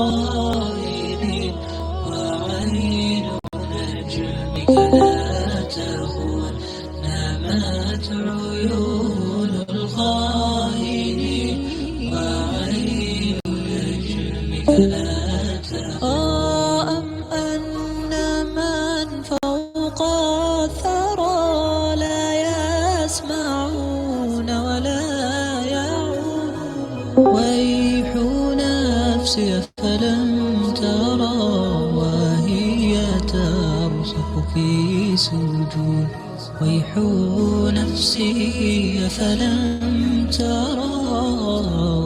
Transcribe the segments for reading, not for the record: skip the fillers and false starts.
الخائنين وعين نجمك لا تهون نامت عيون الخائنين وعين نجمك لا تهون أم أن من فوق الثرى لا يسمعون ولا يعون ويح نفسي فلم ترى وهي ترسخ في سجود ويح نفسي فلم ترى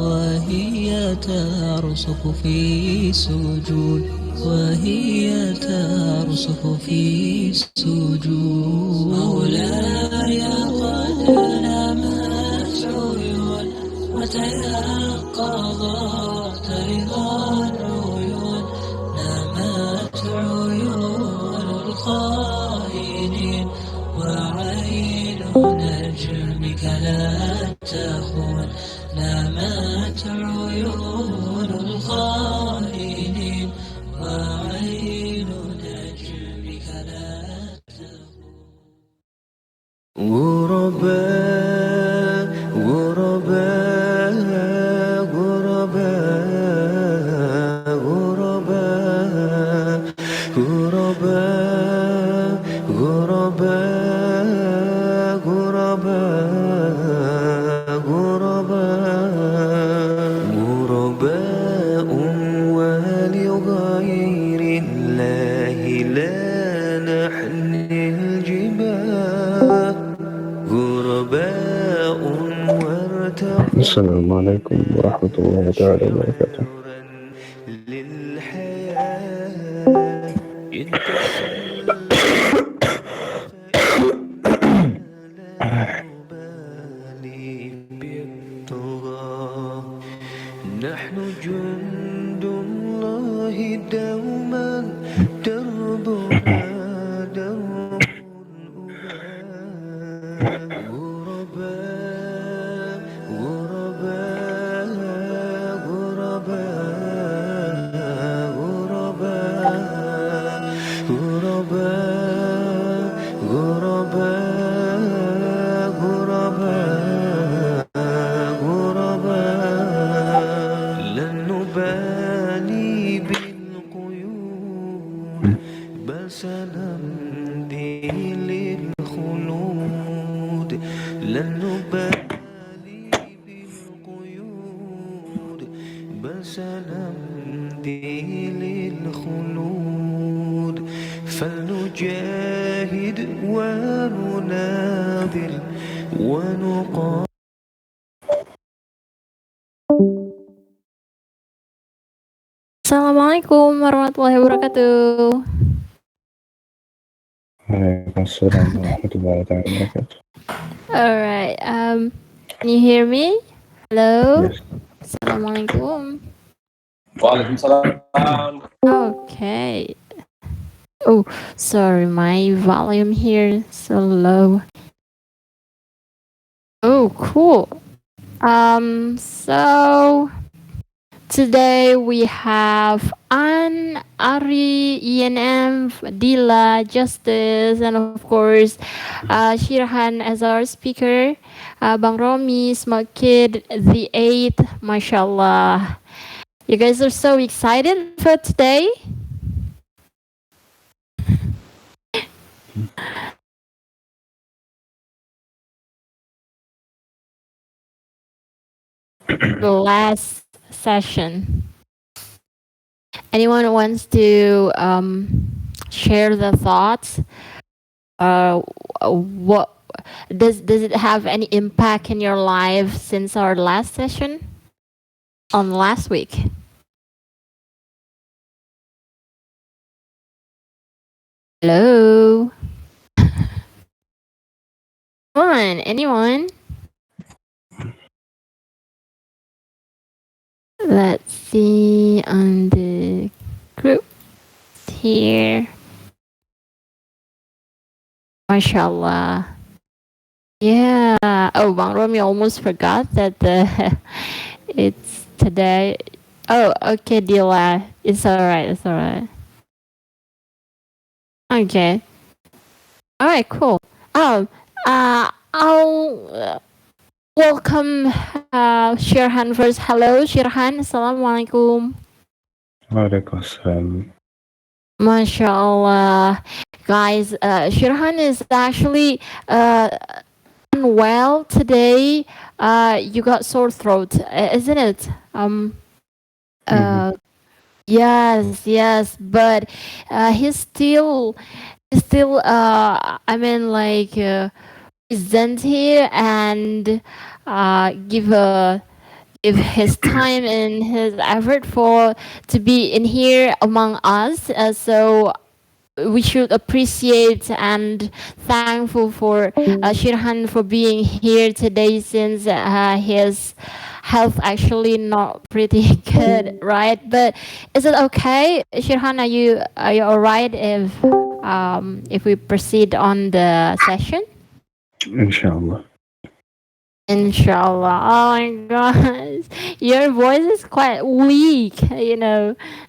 وهي ترسخ في سجود وهي ترسخ في سجود مولاي قد نامت عيون وتيقظت رضا العيون نامت عيون الخائنين وعين نجمك لا تخون نامت عيون الخائنين وعين نجمك لا تخون غرباء غرباء غرباء غرباء غرباء غرباء غرباء غرباء ولغير الله لا نحن الجبال غرباء وارتقوا السلام عليكم ورحمة الله تعالى وبركاته. للحياة لا نبالي بالطغى نحن جند الله دوما دربنا درب غرباء غرباء غرباء غرباء غرباء غرباء غرباء لن نبالي بالقيود بل سنمضي للخلود لن نبالي بالقيود بل سنمضي للخلود فلنجاهد ونناضل ونقاتل Assalamualaikum warahmatullahi wabarakatuh. Waalaikumsalam warahmatullahi taala wabarakatuh. Alright, can you hear me? Hello? Yes. Assalamualaikum. Waalaikumsalam. Okay. Oh, sorry, my volume here is so low. Oh, cool. So today we have An, Ari, ENM, Dila, Justice, and of course, Shirhan as our speaker, Bang Romi, Smart Kid, the 8th, mashallah. You guys are so excited for today? The last session. Anyone wants to share the thoughts? What does it have any impact in your life since our last session on last week? Hello. Come on, anyone? Let's see on the group here. Mashallah. Yeah. Oh, Bang Romi almost forgot that it's today. Oh, okay, Dila. It's alright. It's alright. Okay. All right. Cool. Um. I'll welcome Sherhan first. Hello, Sherhan. Assalamualaikum. Waalaikumsalam. MashaAllah. Guys, Shirhan is actually unwell today. You got sore throat, isn't it? Mm-hmm. Uh, yes, yes, but he's still, I mean, like, present here and give his time and his effort for to be in here among us. So we should appreciate and thankful for Shirhan for being here today since his health actually not pretty good, right? But is it okay, Shirhan? Are you all right if we proceed on the session? Inshallah. Inshallah. Oh my gosh, your voice is quite weak,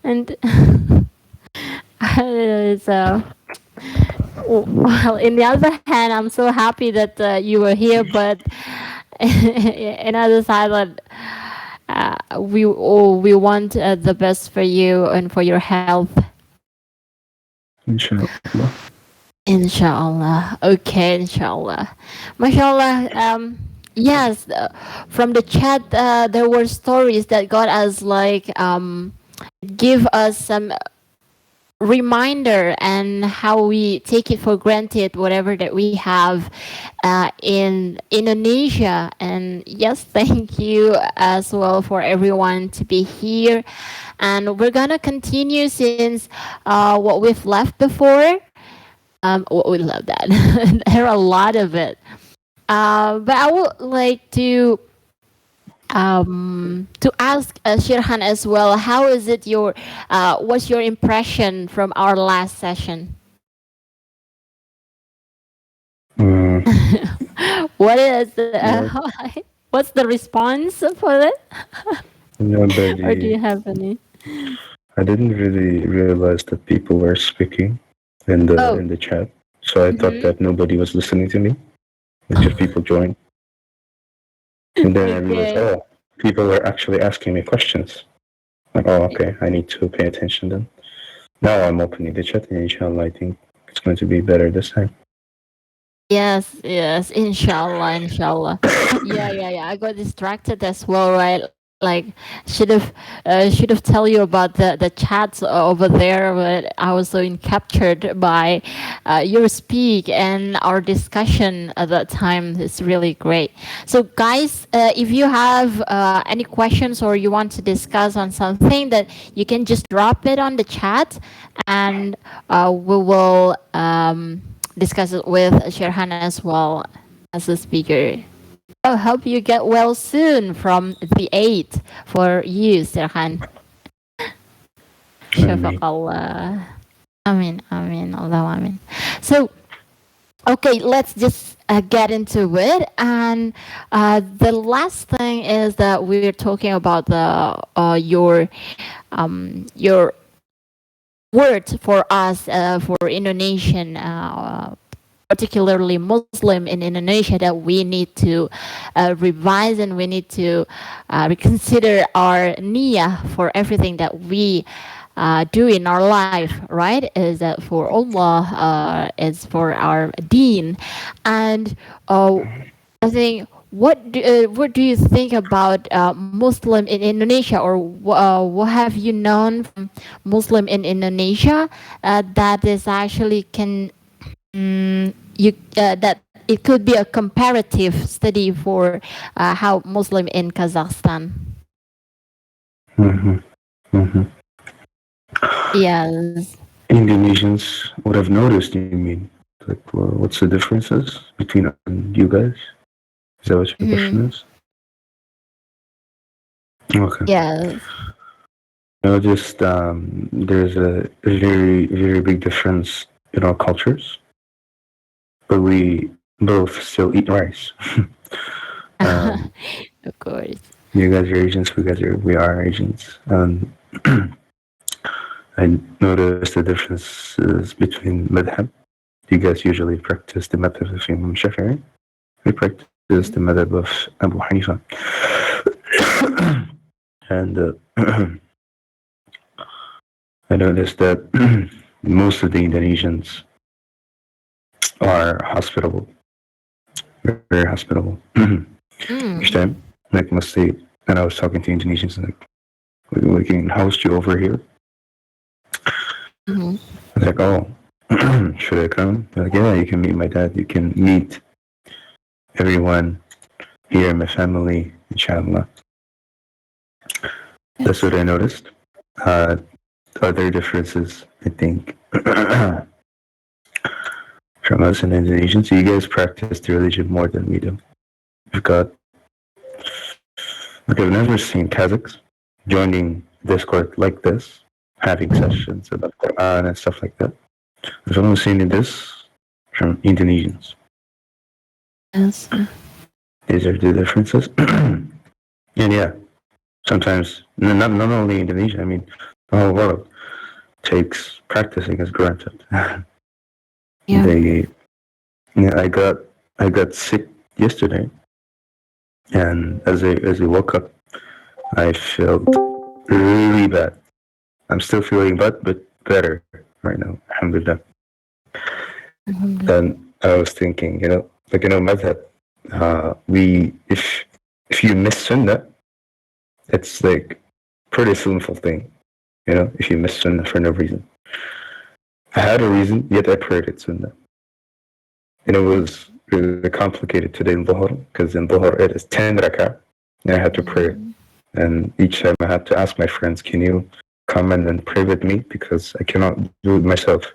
and so. Well, in the other hand, I'm so happy that you were here, but in other side, that we want the best for you and for your health. Inshallah. Inshallah. Okay, inshallah. Mashallah. Yes, from the chat, there were stories that got us like give us some reminder and how we take it for granted whatever that we have in Indonesia. And yes, thank you as well for everyone to be here, and we're gonna continue since what we've left before. We love that. There are a lot of it, but I would like to ask Shirhan as well. How is it what's your impression from our last session? Mm, What is no, what's the response for it? Or do nobody. you have any? I didn't really realize that people were speaking Oh, in the chat, so I thought mm-hmm. that nobody was listening to me. Like just people joined, and then I realized, Okay. oh, people were actually asking me questions. Like, oh, okay, I need to pay attention then. Now I'm opening the chat, and inshallah, I think it's going to be better this time. Yes, yes, inshallah, inshallah. Yeah. I got distracted as well, right? Like should have tell you about the chats over there, but I was so captured by your speak and our discussion at that time. It's really great. So, guys, if you have any questions or you want to discuss on something, that you can just drop it on the chat, and we will. Discuss it with Sherhan as well as a speaker. I hope you get well soon from the 8 for you, Sherhan. I mean, Shafaqallah. Amin, amin, Allah, amin. So, okay, let's just get into it. And the last thing is that we're talking about the your word for us for Indonesian particularly Muslim in Indonesia, that we need to revise and we need to reconsider our niyyah for everything that we do in our life, right? Is that for Allah, is for our deen. And I think what do you think about Muslim in Indonesia, or what have you known from Muslim in Indonesia that is actually can that it could be a comparative study for how Muslim in Kazakhstan. hmm hmm Yes. Indonesians would have noticed. You mean, like, well, what's the differences between you guys? Is that what your question Mm-hmm. is? Okay. Yes. Just there's a very, very big difference in our cultures, but we both still eat rice. um, Of course. You guys are Asians, we are Asians. I noticed the differences between madhab. You guys usually practice the madhab of Imam Shafi'i. We practice the madhab of Abu Hanifa. And I noticed that most of the Indonesians are hospitable, very hospitable. Each time, like mostly, and I was talking to Indonesians, like, we can host you over here. I was like, oh, should I come? They're like, yeah, you can meet my dad. You can meet everyone here, my family, inshallah. That's what I noticed. Other differences, I think, from us and Indonesians. So you guys practice the religion more than we do. We've got, like, I've never seen Kazakhs joining Discord like this, having sessions about Quran and stuff like that. I've only seen this from Indonesians. Yes. These are the differences. And yeah, sometimes, not only Indonesia, I mean, the whole world takes practicing as granted. Yeah. I got sick yesterday, and as I woke up, I felt really bad. I'm still feeling bad, but better right now, alhamdulillah. Then I was thinking, madhab, if you miss sunnah, it's like pretty sinful thing, if you miss sunnah for no reason. I had a reason, yet I prayed it sunnah. And it was really complicated today in Dhuhr, because in Dhuhr it is 10 rak'ah, and I had to pray. And each time I had to ask my friends, can you come and pray with me? Because I cannot do it myself.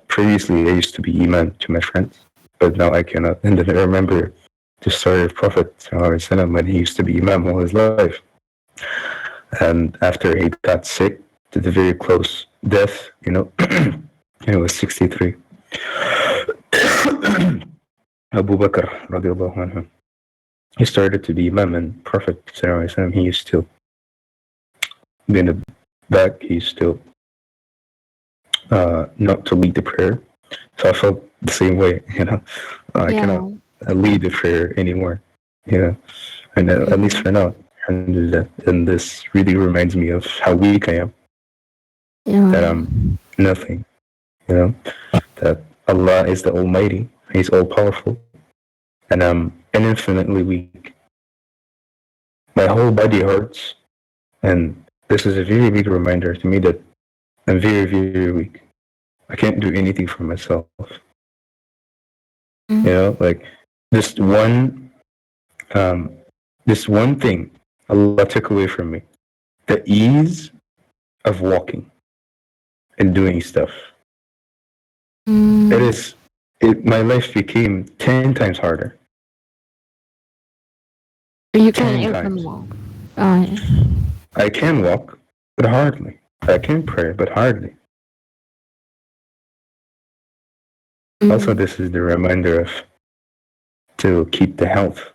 Previously, I used to be imam to my friends, but now I cannot. And then I remember the story of Prophet when he used to be imam all his life. And after he got sick to the very close death, he was 63. Abu Bakr radiallahu anhu, he started to be imam, and Prophet he used to be in the back, he used to not to lead the prayer. So I felt the same way, I cannot lead the prayer anymore, and at least for now. And this really reminds me of how weak I am, that I'm nothing, that Allah is the Almighty, He's all powerful, and I'm infinitely weak. My whole body hurts, and this is a very big reminder to me that I'm very, very weak. I can't do anything for myself. Like this one thing Allah took away from me, the ease of walking and doing stuff. My life became 10 times harder. You can even walk. I can walk, but hardly. I can pray, but hardly. Also, this is the reminder to keep the health,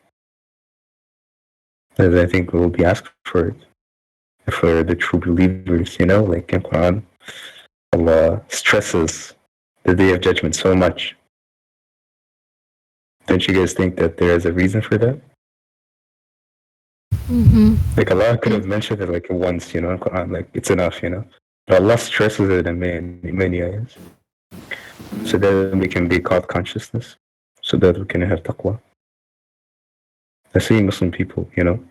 as I think we will be asked for it, for the true believers, like in Quran, Allah stresses the Day of Judgment so much. Don't you guys think that there is a reason for that? Like Allah could have mentioned it like once, in Quran, like it's enough, But Allah stresses it in many ayahs, so that we can be called consciousness, so that we can have taqwa. I see Muslim people, they don't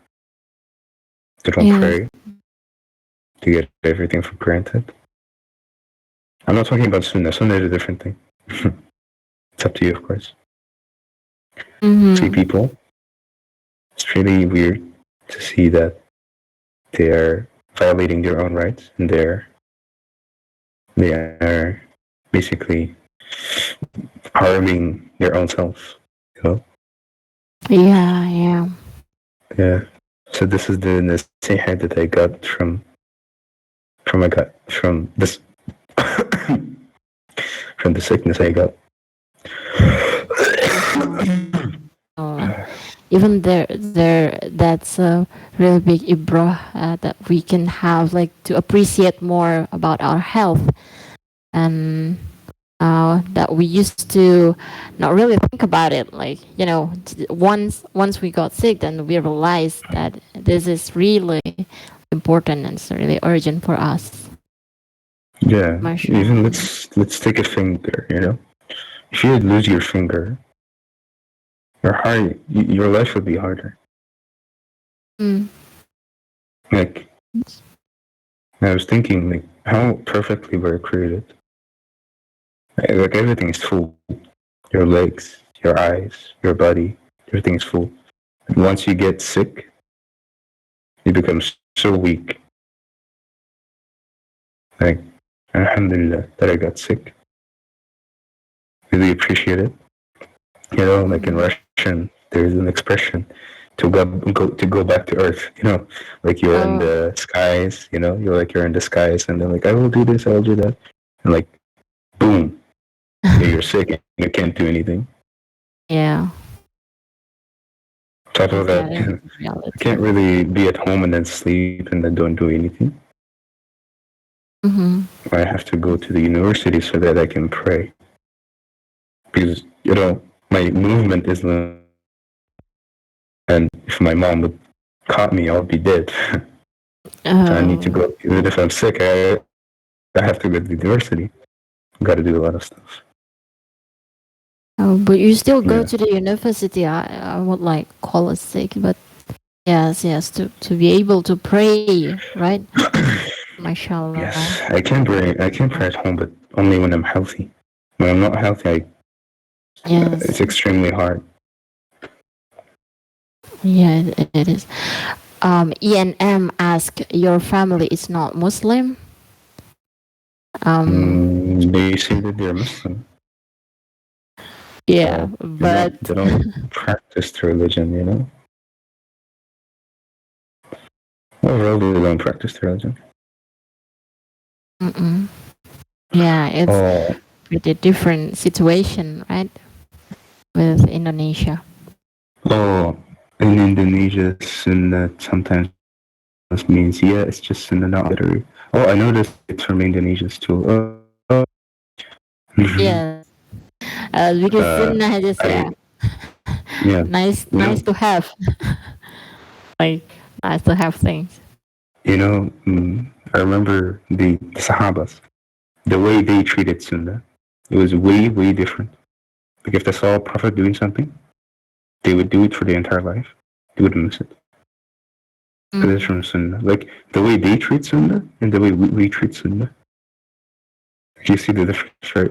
pray, to get everything for granted. I'm not talking about Sunnah. Sunnah is a different thing. It's up to you, of course. See people, it's really weird to see that they are violating their own rights, and they are basically harming their own selves, Yeah. So this is the nasiha that I got from this from the sickness I got. even there that's a really big ibro that we can have, like, to appreciate more about our health, and that we used to not really think about it, like, once we got sick, then we realized that this is really important and it's really urgent for us. Yeah, even Mashallah. let's take a finger. If you lose your finger, your life would be harder. Mm. Like I was thinking, like how perfectly we're created. Like everything is full. Your legs, your eyes, your body, everything is full. And once you get sick, you become so weak. Like, alhamdulillah that I got sick. Really appreciate it. Like in Mhm. Russian, there's an expression to go back to earth. Like you're in Oh, the skies. You're in the skies, and then like I will do this, I will do that, and like boom, you're sick and you can't do anything. yeah, Top of yes, that, that is I can't reality. really be at home and then sleep and then don't do anything. Mm-hmm. I have to go to the university so that I can pray because my movement is limited, and if my mom would caught me, I would be dead. So I need to Oh, go. Even if I'm sick, I have to go to the university. Got to do a lot of stuff. oh, but you still go Yeah. to the university. I would like call it sick, but yes, yes, to be able to pray, right? Mashallah. Yes, I can pray. I can pray at home, but only when I'm healthy. When I'm not healthy, Yes, it's extremely hard. yeah, it is. ENM ask, your family is not Muslim? Um, They say that they're Muslim, yeah, but they're not. but They don't practice the religion. Overall, they don't practice the religion. mm-mm. Yeah, it's Oh, pretty different situation, right? With Indonesia. oh, in Indonesia, Sunnah sometimes means it's just Sunnah, not literally. Oh, I noticed it's from Indonesians too. Mhm. Yes, because sunnah just, I yeah, yeah, nice, you nice know, to have, like, nice to have things. I remember the Sahabas, the way they treated Sunnah. It was way, way different. Like if they saw a Prophet doing something, they would do it for the entire life. They wouldn't miss it. Because it's Mm. from Sunnah. Like the way they treat Sunnah and the way we treat Sunnah. You see the difference, right?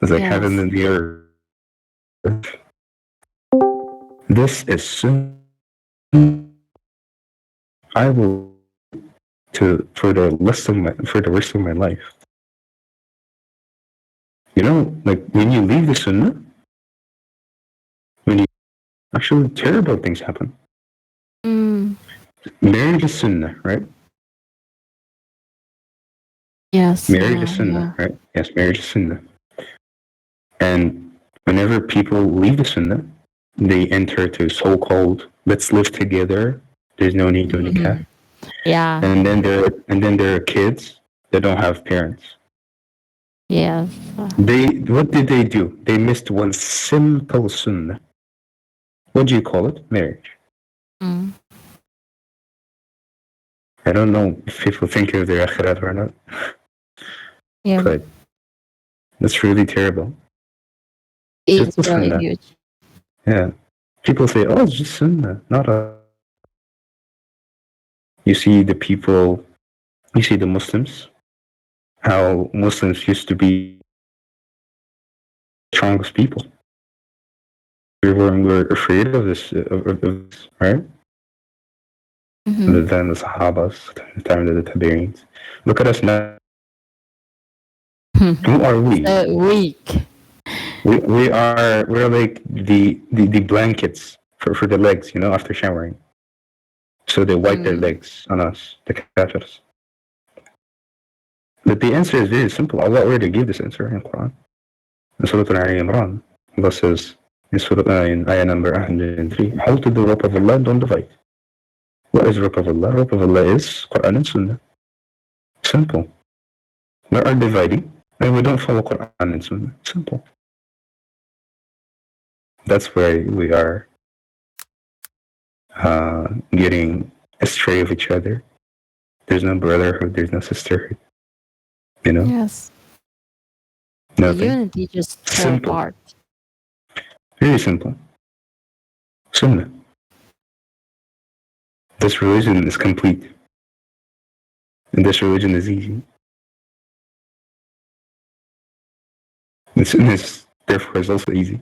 It's like heaven Yes. and the earth. This is Sunnah. I will to for the rest of my life. Like when you leave the Sunnah, when you actually terrible things happen. Mm. Marriage is Sunnah, right? Yes. Marriage is Yeah. Sunnah, Yeah. right? Yes, marriage is Sunnah. And whenever people leave the Sunnah, they enter to so-called let's live together. There's no need to nikah. Mhm. Yeah. And then there are kids that don't have parents. Yes. What did they do? They missed one simple Sunnah. What do you call it? Marriage. Mm. I don't know if people think of their akhirat or not, Yeah. but that's really terrible. It's Simple really Sunnah. huge. Yeah. People say, oh, it's just Sunnah, not a. You see the people, you see the Muslims, how Muslims used to be the strongest people. We were afraid of this, right? At Mm-hmm. the time of the Sahabas, the time of the Tabi'ins. Look at us now. Who are we? So weak. We're like the blankets for the legs, after showering. So they wipe their Mm. legs on us, the kafirs. But the answer is very simple. Allah already gave this answer in the Quran. In Surah Al-Imran, Allah says, in ayah number 103, hold to the rope of Allah, don't divide. What is rope of Allah? Rope of Allah is Quran and Sunnah. Simple. We are dividing, and we don't follow Quran and Sunnah. Simple. That's where we are getting astray of each other. There's no brotherhood, there's no sisterhood. Yes. The Nothing. unity just fall Simple. apart. Very simple. Sunnah. This religion is complete. And this religion is easy. And Sunnah is, therefore, is also easy.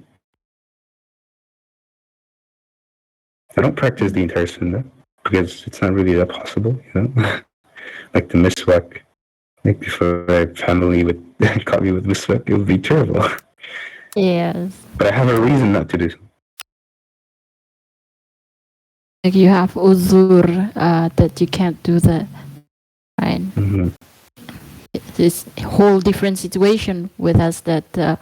I don't practice the entire Sunnah because it's not really that possible, Like the miswak. Like before my family would caught me with miswak, it would be terrible. Yes. But I have a reason not to do so. Like you have uzur that you can't do that, right? Mm-hmm. This whole different situation with us that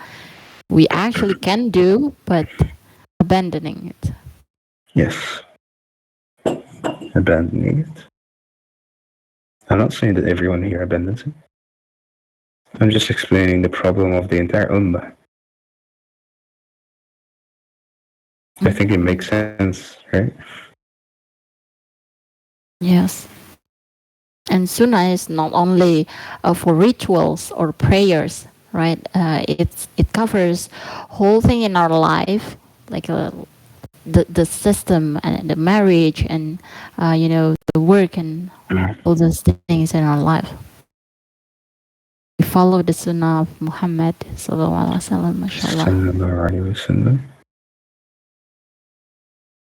we actually can do, but abandoning it. Yes. Abandoning it. I'm not saying that everyone here abandons it. I'm just explaining the problem of the entire ummah. I think it makes sense, right? Yes. And Sunnah is not only for rituals or prayers, right? It covers whole thing in our life, like the system and the marriage and the work and all those things in our life. We follow the Sunnah of Muhammad sallallahu alaihi wasallam, mashallah. Sallallahu alaihi wasallam.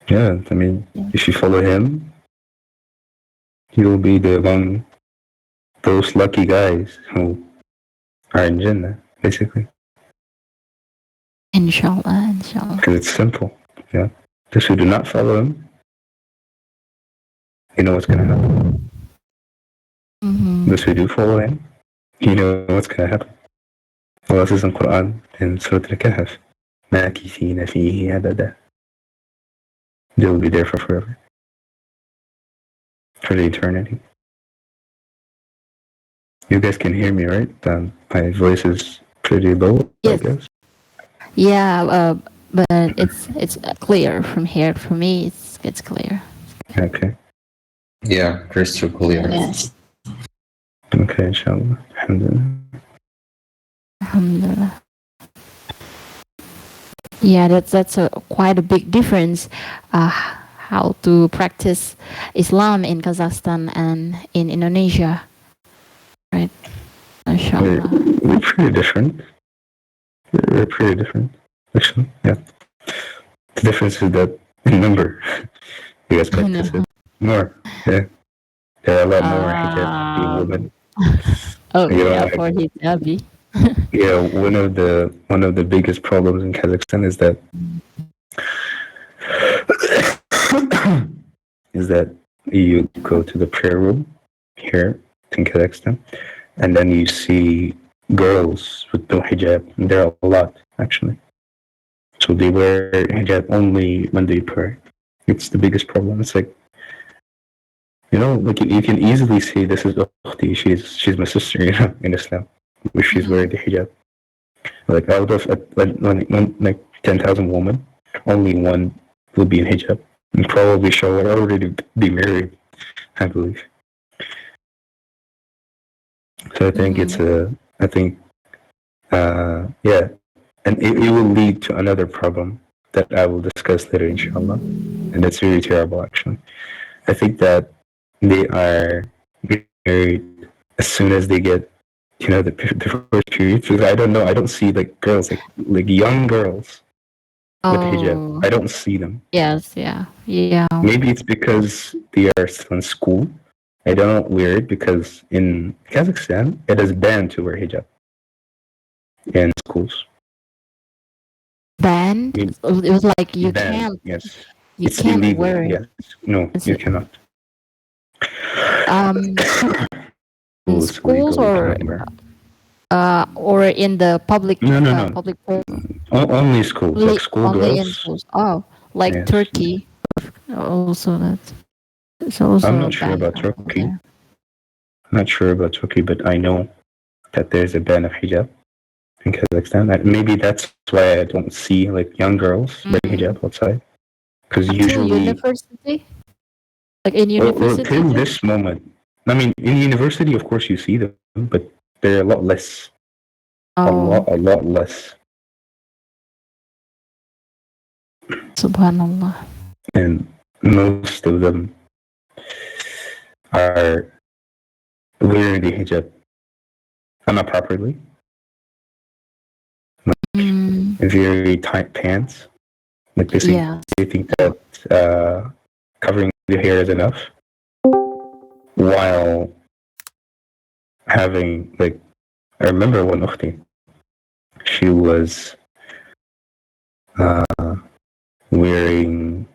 Yeah, I mean, if you follow him, you'll be among those lucky guys who are in Jannah, basically. Inshallah, inshallah. Because it's simple. Yeah. Those who do not follow him, you know what's going to happen. Mm-hmm. Those who do follow him, you know what's going to happen. Allah says in Quran, in Surah Al-Kahf, مَاكِثِينَ فِيهِ أَبَدًا. They will be there for forever. For the eternity. You guys can hear me, right? My voice is pretty low, Yes. I guess. Yeah, but it's clear from here. For me, it's clear. Okay. Yeah, crystal clear. Yes. Okay, inshallah. Alhamdulillah. Alhamdulillah. Yeah, that's quite a big difference. How to practice Islam in Kazakhstan and in Indonesia, right? Mashallah. We're pretty different. We're pretty different, actually. Yeah. The difference is that in number, you guys practice it more. Yeah. There are a lot more hijabi women. Oh You know, yeah, like- for hijabi. Yeah, one of the biggest problems in Kazakhstan is that you go to the prayer room here in Kazakhstan, and then you see girls with no hijab. And there are a lot, actually. So they wear hijab only when they pray. It's the biggest problem. It's like, like you can easily say this is ukhti, she's my sister, in Islam, if she's wearing the hijab. Like out of like 10,000 women, only one will be in hijab, and probably she'll already be married, I believe. So I think yeah, and it will lead to another problem that I will discuss later, inshallah, and that's really terrible, actually. I think that they are married as soon as they get, the first period. Because I don't know, I don't see like girls, like young girls with hijab. I don't see them. Yes, yeah. Maybe it's because they are still in school. I don't wear it because in Kazakhstan it is banned to wear hijab in schools. Banned? It was like you Banned, can't. Yes, You it's can't illegal. wear it. Yes, no, you cannot. In It's schools illegal, you or cannot wear. or in the public No, no, no. public Only schools, like only in schoolgirls. schools. Oh, like Yes. Turkey. Also, it's I'm also not sure banned about over Turkey. there. Not sure about Turkey, but I know that there's a ban of hijab in Kazakhstan. Maybe that's why I don't see like young girls wearing hijab outside. Because Until usually, university, like in well, university, till just this moment, I mean, in university, of course, you see them, but they're a lot less. oh, A lot less. subhanallah. And most of them are wearing the hijab not properly, Mm, very tight pants. Like yeah. they think that covering the hair is enough, while having like I remember one ukhti, she was uh, wearing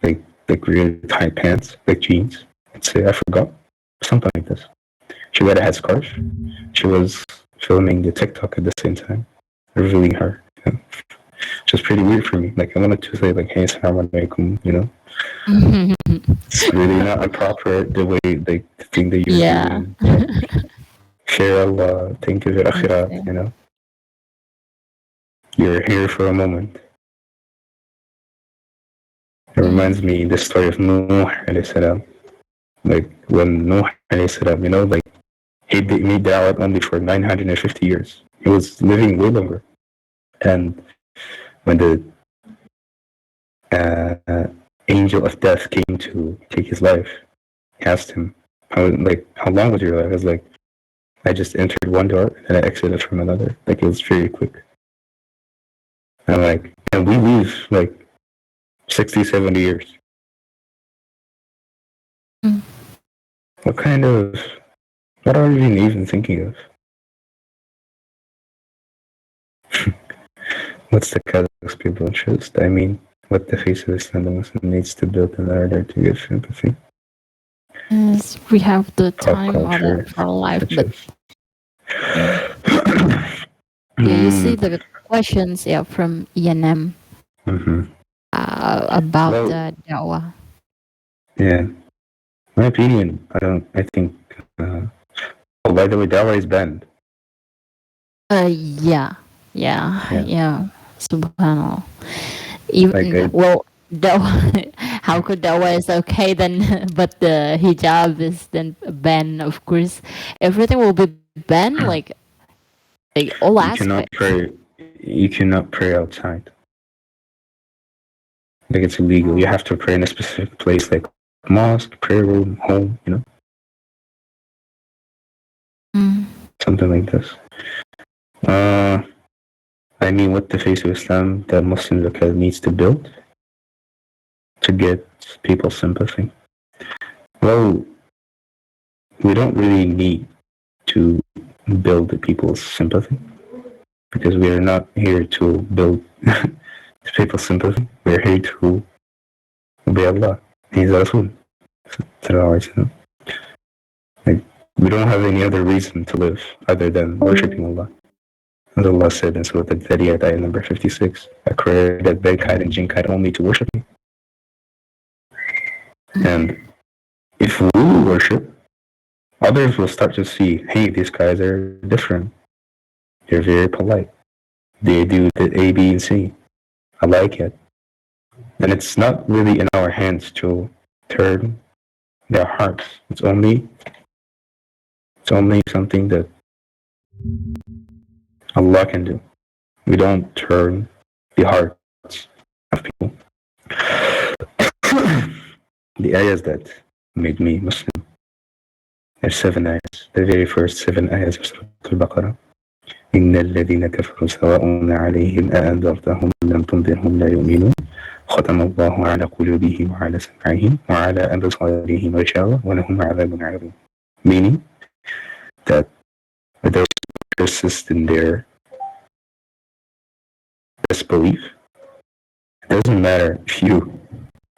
like really tight pants, like jeans. Let's say I forgot something like this. She had a headscarf. She was filming the TikTok at the same time, revealing her. Which was pretty weird for me. Like I wanted to say like, "Hey, assalamu alaikum," you know. It's really not appropriate the way the thing that you're Yeah. doing. Like, share Allah, think of your I akhirat, see. you know. You're here for a moment. It Mm, reminds me the story of Nuh alayhi salam. Like when Nuh alayhi salam, you know, like he made da'wah only for 950 years. He was living way longer. And when the uh, angel of death came to take his life, he asked him, how long was your life? I was like, I just entered one door and I exited from another. Like it was very quick. And like, and we live like 60, 70 years. mm. What kind of, what are we even thinking of? What's the Kazakhs people interest? I mean, what the face of Islam the Muslim needs to build in order to give sympathy? Yes, we have the Pop time culture, of our life, such but as. yeah, yeah. You see the questions, yeah, from ENM Mm-hmm. about Well, the dawah. yeah. My opinion, I think. Oh, by the way, Dawa is banned. Yeah, yeah, Yeah. yeah. Subhanallah. Like, Even well, dawah. How could dawah is okay then, but the hijab is then banned? Of course, everything will be banned. Like all you cannot aspects. pray. You cannot pray outside. Like, it's illegal. You have to pray in a specific place, like mosque, prayer room, home. You know, Mm. something like this. Uh, I mean, what the face of Islam that Muslim Zakat needs to build to get people's sympathy. Well, we don't really need to build the people's sympathy because we are not here to build people's sympathy. We're here to obey Allah. He's Rasul. Like, we don't have any other reason to live other than worshipping Allah. As Allah said in Surah Al-Dhariyat, ayah number 56, I created mankind and jinkind only to worship me. And if we worship, others will start to see, hey, these guys are different. They're very polite. They do the A, B, and C. I like it. And it's not really in our hands to turn their hearts. It's only something that Allah can do. We don't turn the hearts of people. The ayahs that made me Muslim, there's 7 ayahs. The very first 7 ayahs of Surah Al-Baqarah. إن الذين كفروا سواء عليهم أأنذرتهم لم تنذرهم لا يؤمنون ختم الله على قلوبهم وعلى سمعهم وعلى أبصارهم غشاوة ولهم عذاب عظيم. Meaning that those who persist in their disbelief, it doesn't matter if you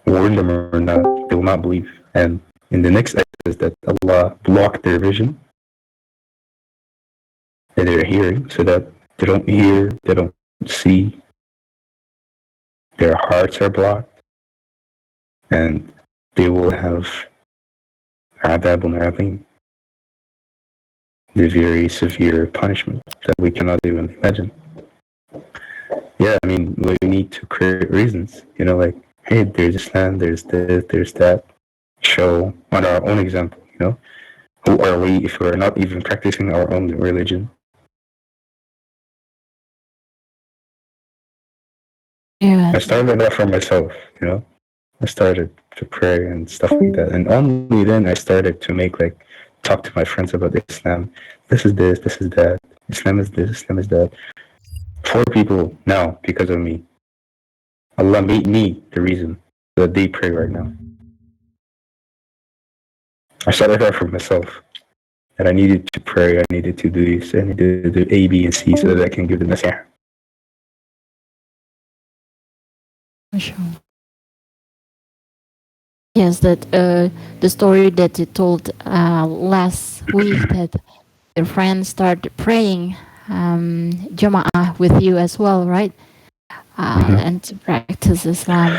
warn them or not, they will not believe. And in the next ayah is that Allah blocked their vision that they're hearing, so that they don't hear, they don't see, their hearts are blocked, and they will have adabun azim, the very severe punishment that we cannot even imagine. Yeah, I mean, we need to create reasons, like, hey, there's Islam, there's this, there's that. Show on our own example, who are we if we're not even practicing our own religion? I Yes. started that for myself, I started to pray and stuff like that. And only then I started to make like talk to my friends about Islam. This is this, this is that. Islam is this, Islam is that. 4 people now because of me. Allah made me the reason that they pray right now. I started that for myself. That I needed to pray, I needed to do this, I needed to do A, B, and C so that I can give the nasihah. Yes, that the story that you told last week that your friends started praying Jama'ah with you as well, right? And to practice Islam.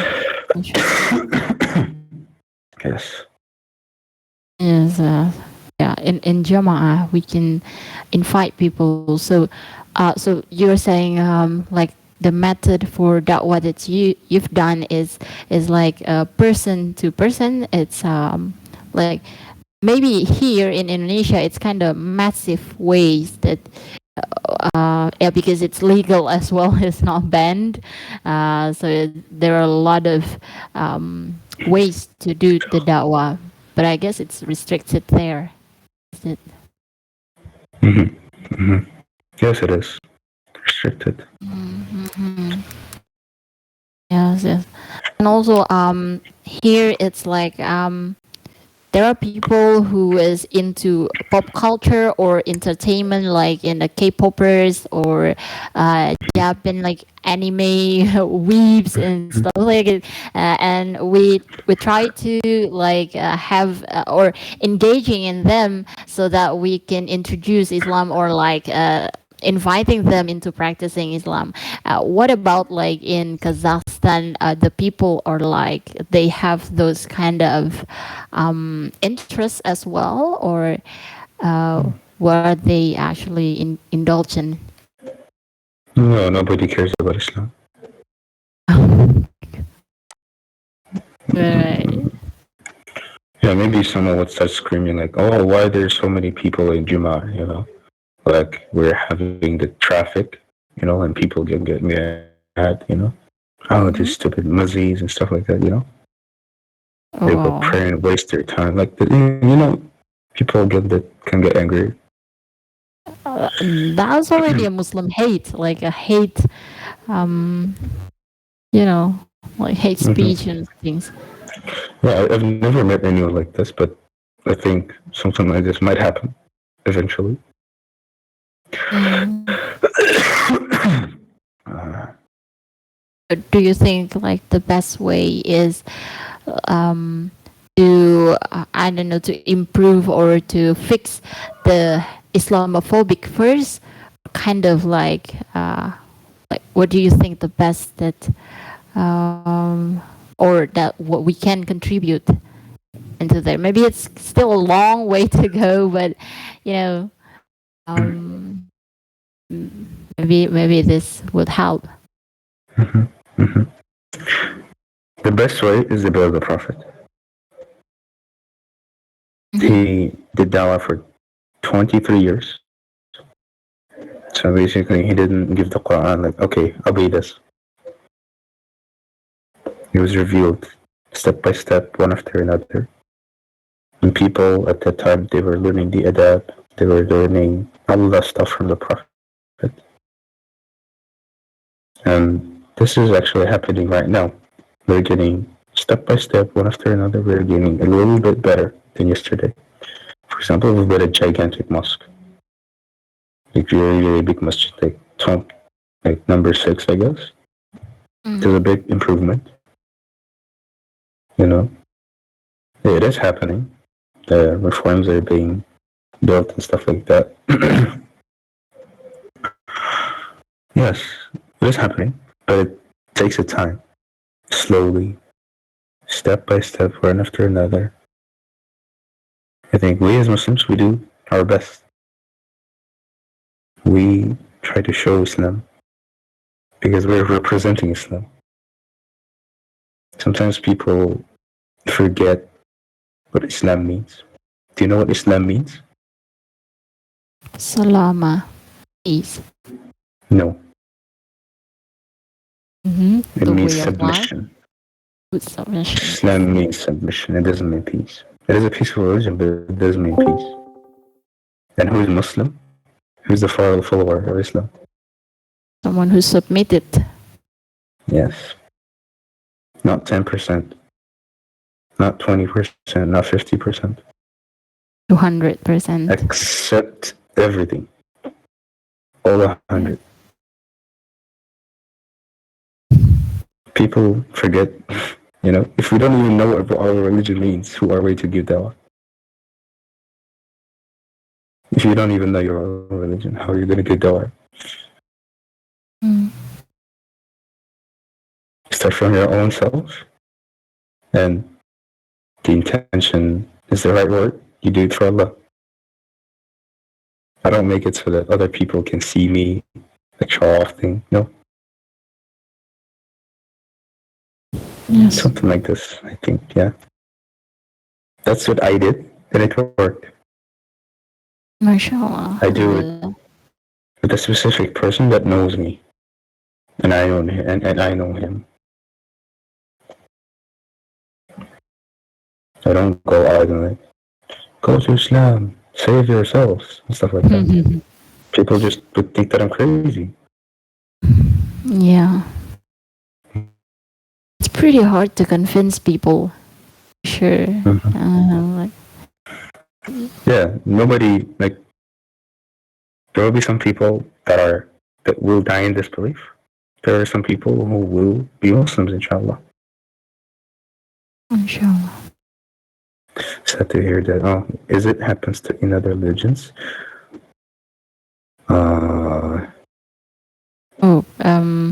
Yes. Yes, yeah. In Jama'ah, we can invite people. So you're saying like the method for da'wah that you've done is like person to person. It's like maybe here in Indonesia, it's kind of massive ways that yeah, because it's legal as well. It's not banned. There are a lot of ways to do the da'wah, but I guess it's restricted there. Is it? Yes, it is restricted. Mm-hmm. Yes, yes. And also here it's like there are people who is into pop culture or entertainment, like in the K-popers or Japan, like anime weebs and stuff like it. And we try to like have or engaging in them so that we can introduce Islam or like inviting them into practicing Islam. What about like in Kazakhstan? The people are like they have those kind of interests as well, or were they actually indulge in? No, nobody cares about Islam. Right. Yeah, maybe someone would start screaming like, "Oh, why are there so many people in Juma?" Like we're having the traffic, and people get mad. Oh, these stupid muzzies and stuff like that. They will Oh, pray and waste their time. Like, people can get angry. that's already a Muslim hate, like a hate, um, like hate speech Hmm. and things. Yeah, I've never met anyone like this, but I think something like this might happen eventually. Mm. Uh, Do you think like the best way is um, to I don't know, to improve or to fix the Islamophobic first? Kind of like what do you think the best that or that what we can contribute into there? Maybe it's still a long way to go, but you know, um, maybe this would help. mhm, mhm. The best way is the way of the Prophet. He did dawah for 23 years. So basically, he didn't give the Quran like, okay, obey this. It was revealed step by step, one after another. And people at that time, they were learning the adab, they were learning all that stuff from the Prophet. And this is actually happening right now. We're getting step by step, one after another, we're getting a little bit better than yesterday. For example, we've got a gigantic mosque, like really, really big masjid, like top, like number 6, I guess. There's a big improvement. It is happening. The reforms are being built and stuff like that. Yes, it is happening, but it takes a time. Slowly, step by step, one after another. I think we as Muslims, we do our best. We try to show Islam because we're representing Islam. Sometimes people forget what Islam means. Do you know what Islam means? Salama. Peace. No. It The means way of life. submission. Good submission. Islam means submission. It doesn't mean peace. It is a peaceful religion, but it doesn't mean peace. And who is Muslim? Who's the follower of Islam? Someone who submitted. Yes. Not 10%, not 20%, not 50%. 200%. Accept everything. All 100. People forget, if we don't even know what our religion means, who are we to give dawah? If you don't even know your own religion, how are you going to give dawah? Start from your own self, and the intention is the right word. You do it for Allah. I don't make it so that other people can see me, like show off thing. No. Yes. Something like this, I think, yeah. That's what I did, and it worked. MashaAllah. I do it with a specific person that knows me, and I know him, and I know him. I don't go out and like, go to Islam, save yourselves, and stuff like that. People just would think that I'm crazy. Yeah. It's pretty hard to convince people. Sure. Yeah, nobody, like, there will be some people that will die in disbelief. There are some people who will be Muslims, inshallah. Inshallah. Sad to hear that. Is it happens to in other religions?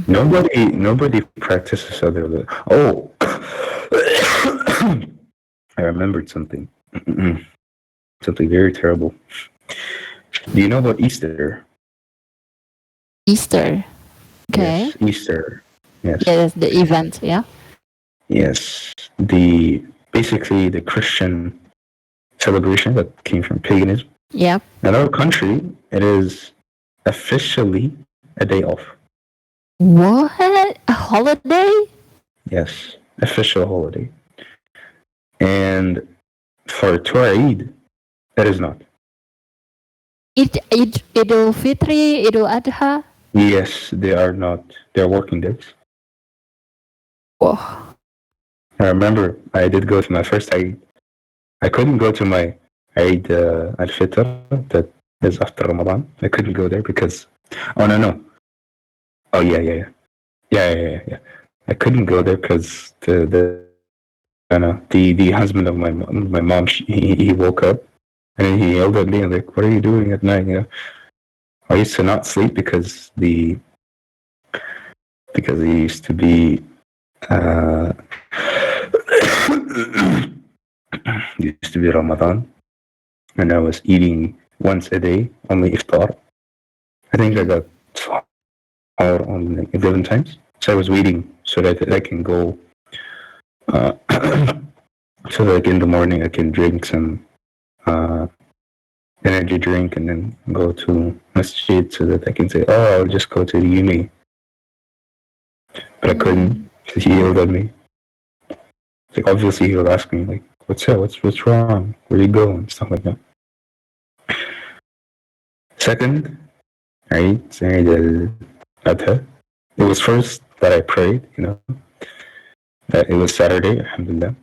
Nobody practices other religion. Oh, I remembered something. Something very terrible. Do you know about Easter? Easter. Okay. Yes, Easter. Yes. Yes, the event, yeah. Yes. Basically the Christian celebration that came from paganism. Yep. In our country, it is officially a day off. What? A holiday? Yes, official holiday. And for Eid, it is not. Idul Fitri, Idul Adha? Yes, they are not. They're working days. Whoa. I remember I did go to my first Eid. I couldn't go to my Eid al-Fitr that is after Ramadan. I couldn't go there because... Oh, no. Oh, yeah. I couldn't go there because the husband of my mom, he woke up and he yelled at me and like, what are you doing at night? I used to not sleep because it used to be it used to be Ramadan, and I was eating once a day, only iftar. I think I got out on like 11 times. So I was waiting so that I can go, so that in the morning I can drink some energy drink and then go to masjid so that I can say, oh, I'll just go to the uni. But I couldn't because he yelled at me. Like obviously he would ask me like, what's up? What's wrong? Where you going? Stuff like that. Second, right? It was first that I prayed, that it was Saturday, alhamdulillah.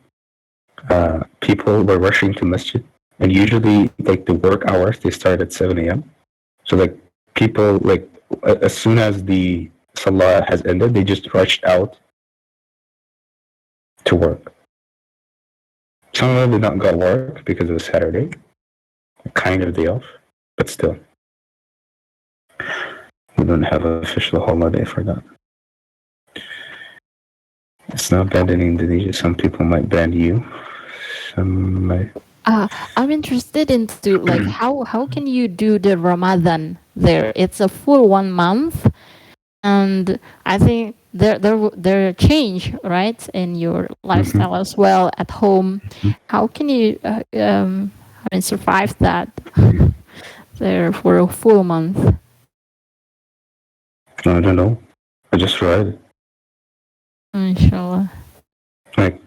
People were rushing to masjid, and usually like the work hours, they start at 7 a.m. So like people, like as soon as the salah has ended, they just rushed out to work. Some of them did not go work because it was Saturday, kind of day off, but still. We don't have an official holiday for that. It's not banned in Indonesia. Some people might ban you. Some might. I'm interested into like how can you do the Ramadan there? It's a full 1 month, and I think there change right in your Mhm. lifestyle as well at home. How can you I mean, survive that there for a full month? I don't know. I just tried it. Inshallah. Like,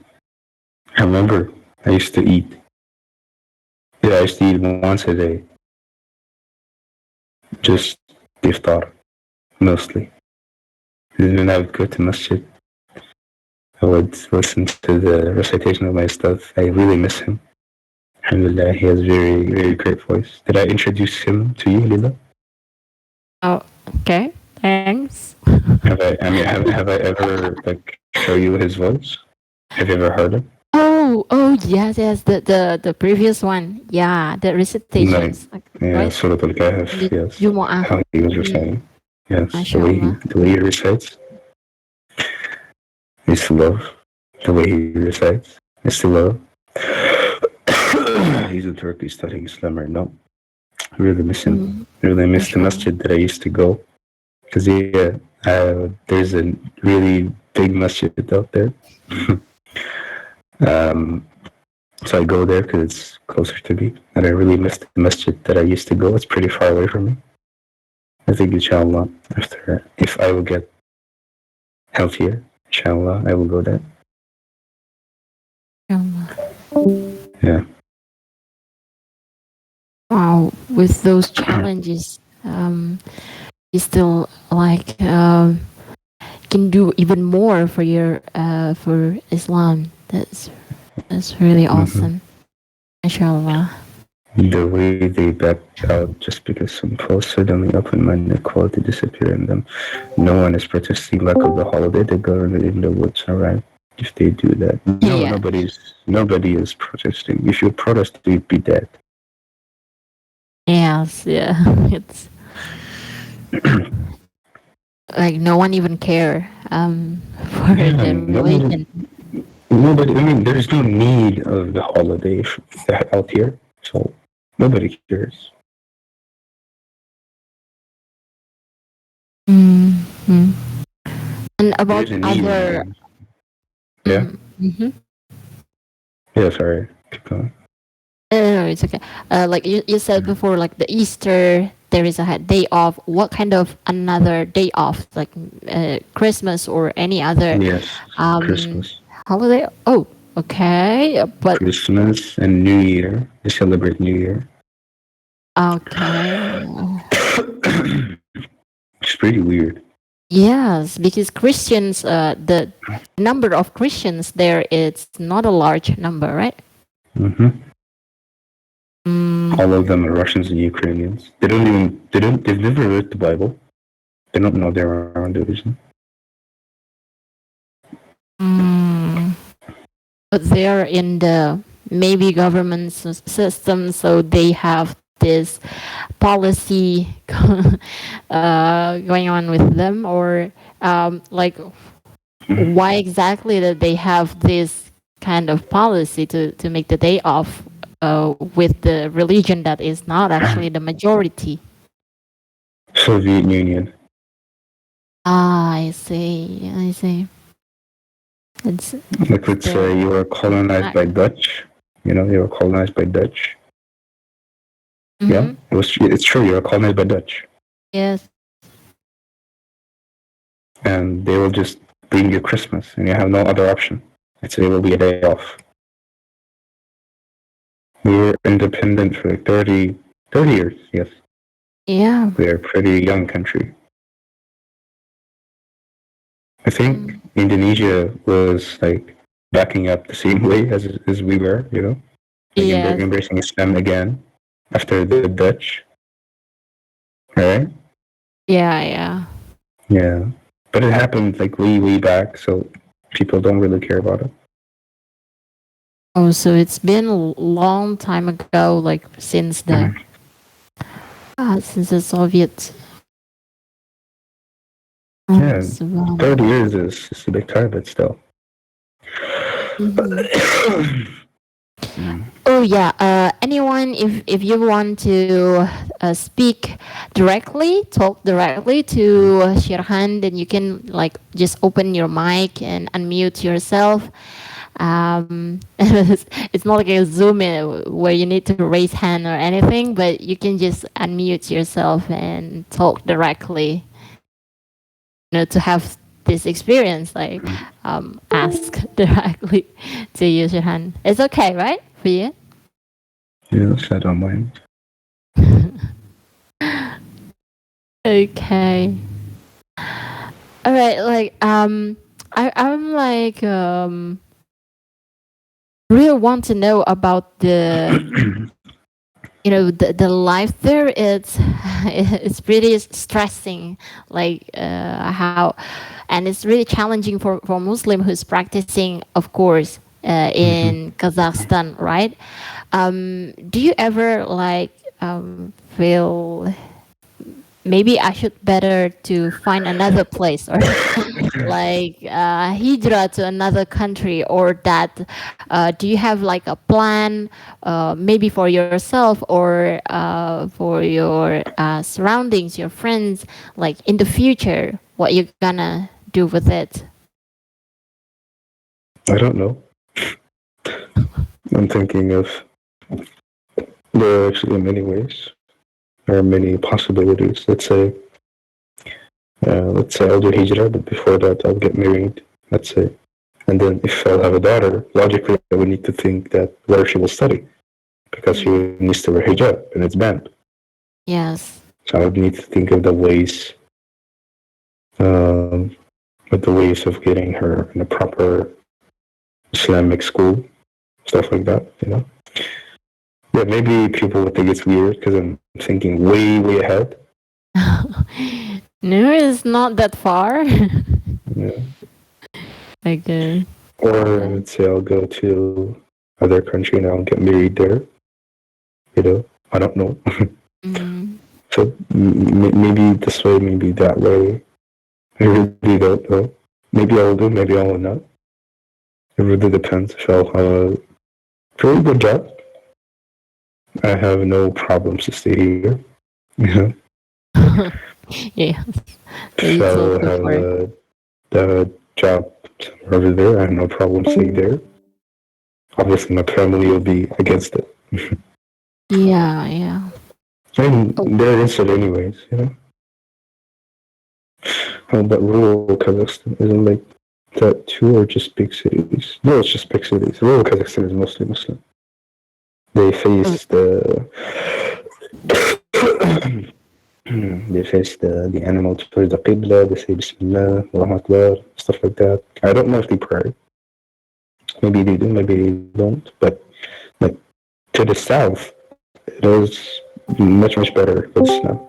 I remember I used to eat. Yeah, I used to eat once a day. Just iftar, mostly. When I would go to masjid, I would listen to the recitation of my stuff. I really miss him. Alhamdulillah, he has very, very great voice. Did I introduce him to you, Lila? Oh, okay. Thanks. Have I ever like show you his voice? Have you ever heard him? Oh, yes, yes. The previous one. Yeah, the Like, recitations, like, yeah, right? Surah Al-Kahf, The yes. Jumu'ah. How he was Mm, reciting. Yes, mashallah. the way he recites, I used to love the way he recites. I used to love. He's in Turkey studying Islam right now. I really miss him. Mm, I really miss the mashallah. masjid that I used to go. Because, yeah, there's a really big masjid out there. um, so I go there because it's closer to me. And I really miss the masjid that I used to go. It's pretty far away from me. I think, inshallah, after, if I will get healthier, inshallah, I will go there. Mashallah. Yeah. Wow, with those challenges, you still like can do even more for your for Islam. That's really Mm-hmm. awesome. Mashallah. The way they backed out just because some post suddenly opened my inequality disappear in them. No one is protesting lack of the holiday. The government in the woods, alright. If they do that. No, Yeah. nobody is protesting. If you protest, you'd be dead. Yes. Yeah. It's like no one even care for Yeah, the religion. nobody, I mean, there's no need of the holiday out here. So nobody cares. Mm-hmm. And about There's a need in other. them. Yeah? Mm-hmm. Yeah, sorry. Keep going. No, it's okay. Like you said before, like the Easter, there is a day off. What kind of another day off, like Christmas or any other Yes, um Christmas. holiday? Oh, okay, but Christmas and New Year. They celebrate New Year. okay. It's pretty weird. Yes, because Christians, the number of Christians there, it's not a large number, right? Hmm. Mm, All of them are Russians and Ukrainians. They've never read the Bible. They don't know their own religion. mm. But they're in the maybe government system, so they have this policy going on with them, or like why exactly that they have this kind of policy to make the day off with the religion that is not actually the majority. Soviet Union. Ah, I see. It's Like, let's their say you were colonized by Dutch. You know, you were colonized by Dutch. Yeah, mm-hmm. it's true. You were colonized by Dutch, Yes. and they will just bring you Christmas, and you have no other option. It's it will be a day off. We were independent for like 30 years. Yes, Yeah. we are a pretty young country. I think Mm. Indonesia was like backing up the same way as we were, you know, like Yes. embracing Islam again after the Dutch, right? Yeah. Yeah, but it happened like way back, so people don't really care about it. Oh, so it's been a long time ago, like since the Mhm. Soviet. Yeah, 30 Subhanallah. years is a big time, but still. Mhm. Mm. Oh yeah. Anyone, if you want to speak directly, talk directly to Shirhan, then you can like just open your mic and unmute yourself. It's not like a Zoom where you need to raise hand or anything, but you can just unmute yourself and talk directly. To have this experience, like ask directly to use your hand. It's okay, right, for you? Yes, I don't mind. Okay. All right. Like I'm like really want to know about the life there. It's pretty stressing, like how, and it's really challenging for Muslim who's practicing, of course, in Kazakhstan, right? Do you ever like feel maybe I should better to find another place, or like hijrah to another country, or that do you have like a plan, maybe for yourself or for your surroundings, your friends, like in the future, what you're gonna do with it? I don't know. I'm thinking of there are actually many ways. There are many possibilities. Let's say I'll do hijrah, but before that I'll get married. Let's say, and then if I'll have a daughter, logically I would need to think that where she will study because she Mm. needs to wear hijab and it's banned. Yes. So I would need to think of um, the ways of getting her in a proper Islamic school, stuff like that. Yeah, maybe people would think it's weird because I'm thinking way, way ahead. No, it's not that far. Yeah. Okay. Or let's say I'll go to other country and I'll get married there. I don't know. Mm. So maybe this way, maybe that way. I really don't know. Maybe I'll do, maybe I will not. It really depends. If I'll have a very good job, I have no problems to stay here. You know, Yeah, if it's I'll also have for. a job somewhere over there, I have no problem staying there. Obviously, my family will be against it. Yeah, yeah. I mean, Oh, they're against it anyways. But rural Kazakhstan isn't like that too, or just big cities? No, it's just big cities. Rural Kazakhstan is mostly Muslim. They oh, face the animal towards the Qibla. They say Bismillah, Allahu Akbar, stuff like that. I don't know if they pray. Maybe they do, maybe they don't. But like to the south, it is much better with Islam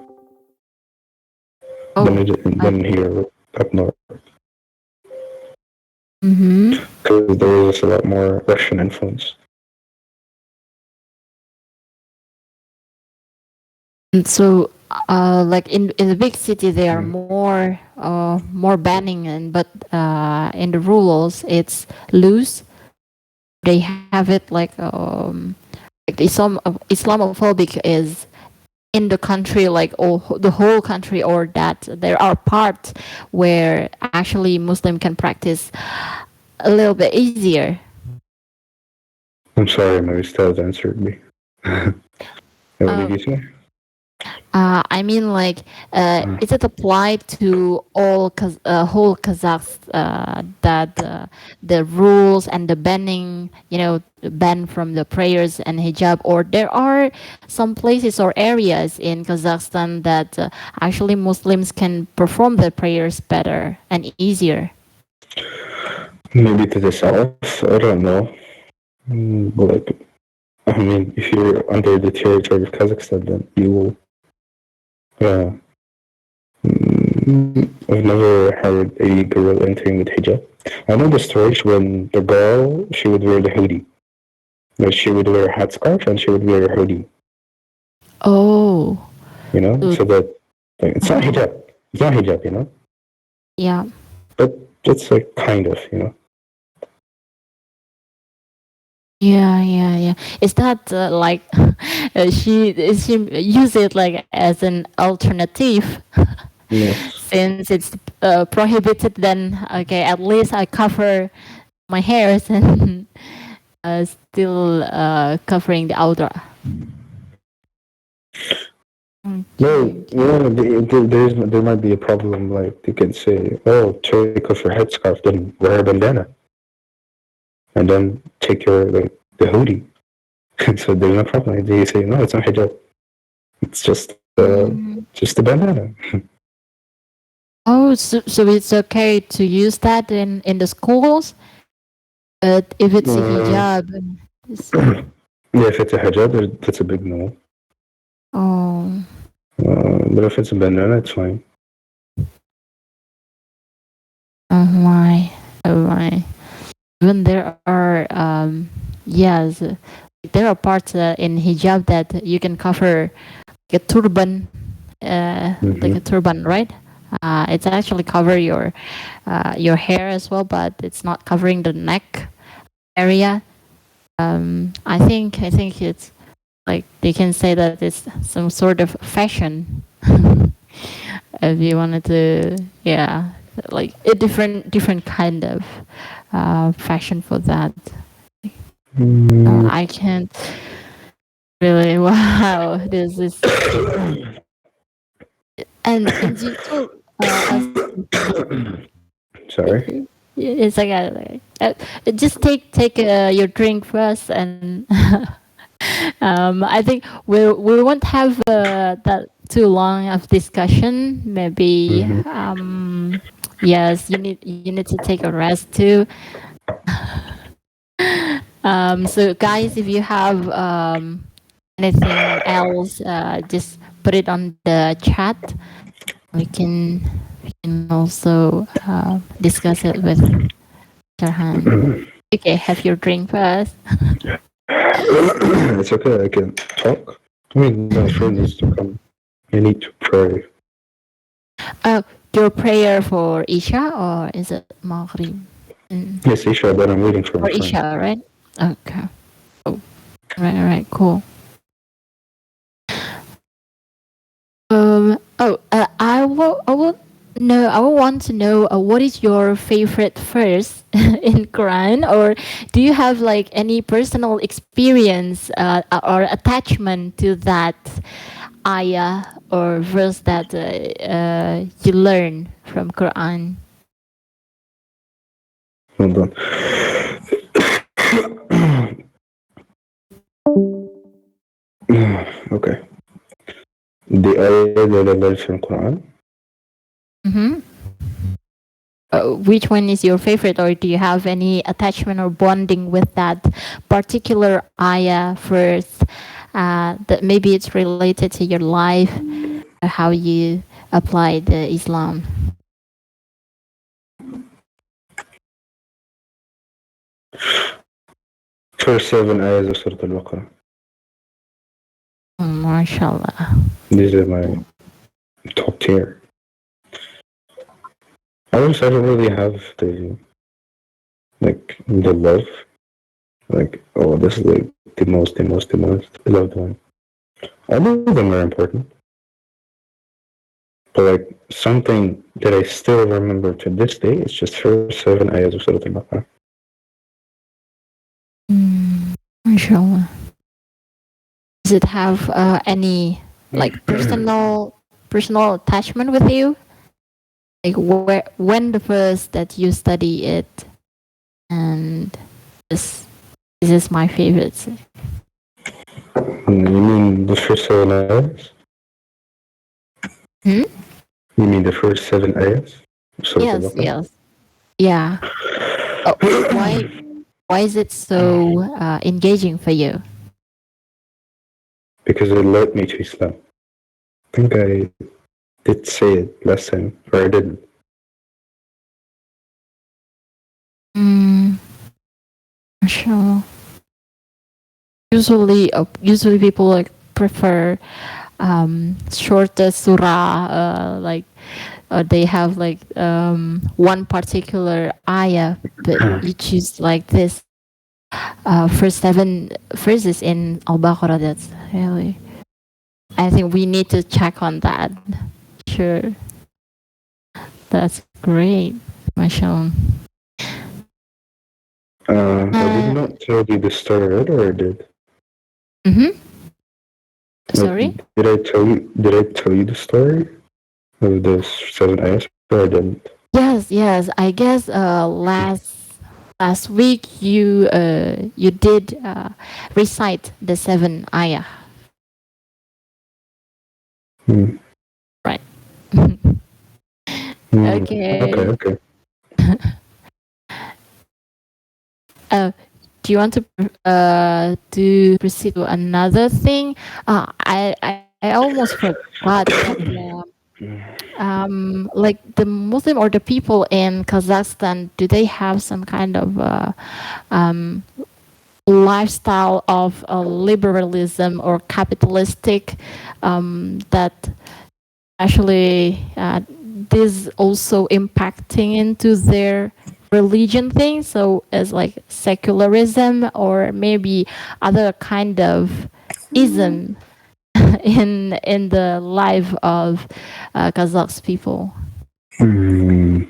oh. than here up north. Mm-hmm. Because there is a lot more Russian influence. And so, like in the big city, they are Mm. more banning, and but in the rurals, it's loose. They have it like Islamophobic is in the country, like the whole country, or that there are parts where actually Muslim can practice a little bit easier. I'm sorry, my ustad answered me. What did Uh, you say? I mean, like, Uh, is it applied to all whole Kazakhs, that the rules and the banning, ban from the prayers and hijab, or there are some places or areas in Kazakhstan that actually Muslims can perform their prayers better and easier? Maybe to the south. I don't know. But like, I mean, if you're under the territory of Kazakhstan, then you will. Yeah. I've never heard a girl entering with hijab. I know the stories when the girl she would wear the hoodie. Like she would wear a headscarf and she would wear a hoodie. Oh, so So that like, it's not hijab. It's not hijab. Yeah. But it's like kind of, you know. Yeah. Is that like she use it like as an alternative? Yes. Since it's prohibited, then okay, at least I cover my hairs and still covering the outer. No, Okay. there might be a problem. Like they could say, "Oh, take off your headscarf, then wear a bandana, and then take your like the hoodie." So there's no problem. They say, "No, it's not hijab. It's Mm. just a bandana." Oh, so it's okay to use that in the schools, but if it's a Uh, hijab, it's, yeah, if it's a hijab, that's a big no. oh, But if it's a bandana, it's fine. oh my, oh my. Even there are yes, there are parts in hijab that you can cover like a turban, like a Mm-hmm. turban, right? It's actually cover your hair as well, but it's not covering the neck area. I think it's like they can say that it's some sort of fashion. If you wanted to, yeah, like a different kind of fashion for that. Mm. I can't really. Wow, this is and you told us. Sorry. It's like just take your drink first, and I think we won't have that too long of discussion. Maybe Mm-hmm. yes, you need to take a rest too. So guys, if you have anything else, just put it on the chat. We can also discuss it with Sherhan. Okay, have your drink first. It's okay. I can talk. I mean, my friend needs to come. I need to pray. Your prayer for Isha or is it Maghrib? Mm. Yes, Isha, but I'm waiting for my For friend. Isha, right? Okay. Oh, right, cool. I will want to know what is your favorite verse in Quran, or do you have like any personal experience or attachment to that ayah or verse that you learn from Quran? Hold on. Okay. The ayah that I learned from Quran. Mm-hmm. Which one is your favorite, or do you have any attachment or bonding with that particular ayah verse that maybe it's related to your life, how you apply the Islam? First 7 ayahs of Surah Al-Baqarah. MashaAllah. These are my top tier. I don't really have the love. Like, oh, this is like the most loved one. All of them are important. But like something that I still remember to this day is just first 7 ayahs of Surah Al-Baqarah. MashaAllah. Does it have any like personal attachment with you? Like when the first that you study it, and this is my favorite. You mean the first 7 ayahs? Hmm? You mean the first 7 ayahs of Surah Yes, Al-Baqarah? yes. Yeah. Oh, why is it so engaging for you? Because it led me to Islam. I think I did say it last time, or I didn't. Sure. Usually people like prefer shorter surah, like they have like one particular ayah, but you choose like this first seven verses in Al-Baqarah. That's really, I think we need to check on that. Sure, that's great, mashallah. I did not tell you the story, right? Or I did? Mm-hmm. Like, Sorry. did I tell you? Did I tell you the story of the seven ayahs? Or I didn't? Yes, yes. I guess last week you did recite the seven ayah, Hmm. right? Okay. Okay. Okay. Uh, do you want to proceed to another thing? I almost forgot that like the Muslim or the people in Kazakhstan, do they have some kind of um, lifestyle of liberalism or capitalistic that actually this also impacting into their religion thing, so as like secularism or maybe other kind of ism in the life of Kazakhs people. Hmm.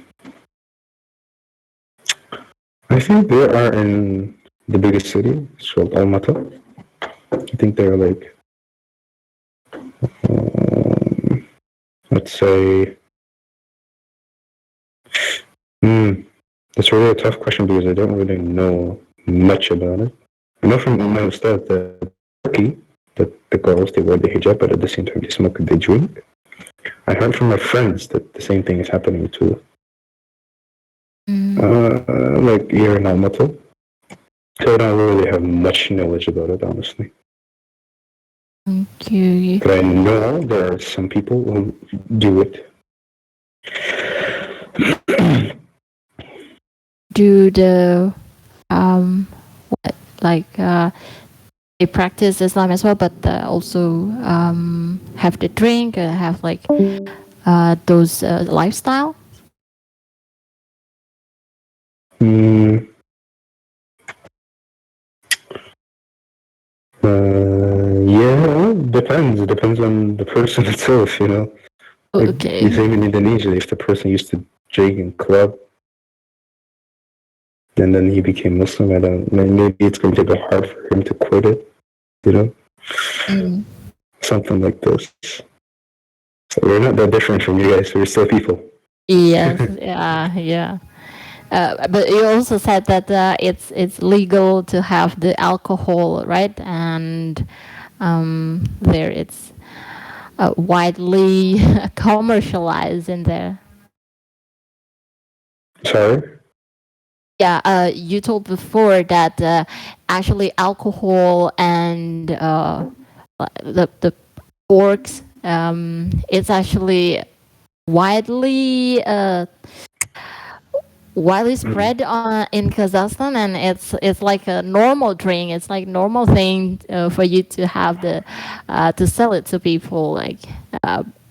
I think they are in the biggest city. It's called Almaty. I think they're like, let's say, hmm, that's really a tough question because I don't really know much about it. I know from my ustad that Turkey, that the girls they wear the hijab, but at the same time they smoke and they drink. I heard from my friends that the same thing is happening too. Like here in Almaty. So I don't really have much knowledge about it, honestly. Okay. But I know there are some people who do it. Do the what like they practice Islam as well, but also have the drink, have like those lifestyle. Mm, yeah, depends. It depends on the person itself, you know. Like you Okay. say in Indonesia, if the person used to drink in club and then he became Muslim, I don't. Maybe it's going to be a bit hard for him to quit it, you know, Mm. something like this. So we're not that different from you guys. We're still people. Yes. Yeah. Yeah. But you also said that it's legal to have the alcohol, right? And there it's widely commercialized in there. Sorry. Yeah, you told before that actually alcohol and the porks, it's actually widely widely spread in Kazakhstan, and it's like a normal drink. It's like normal thing for you to have the to sell it to people. Like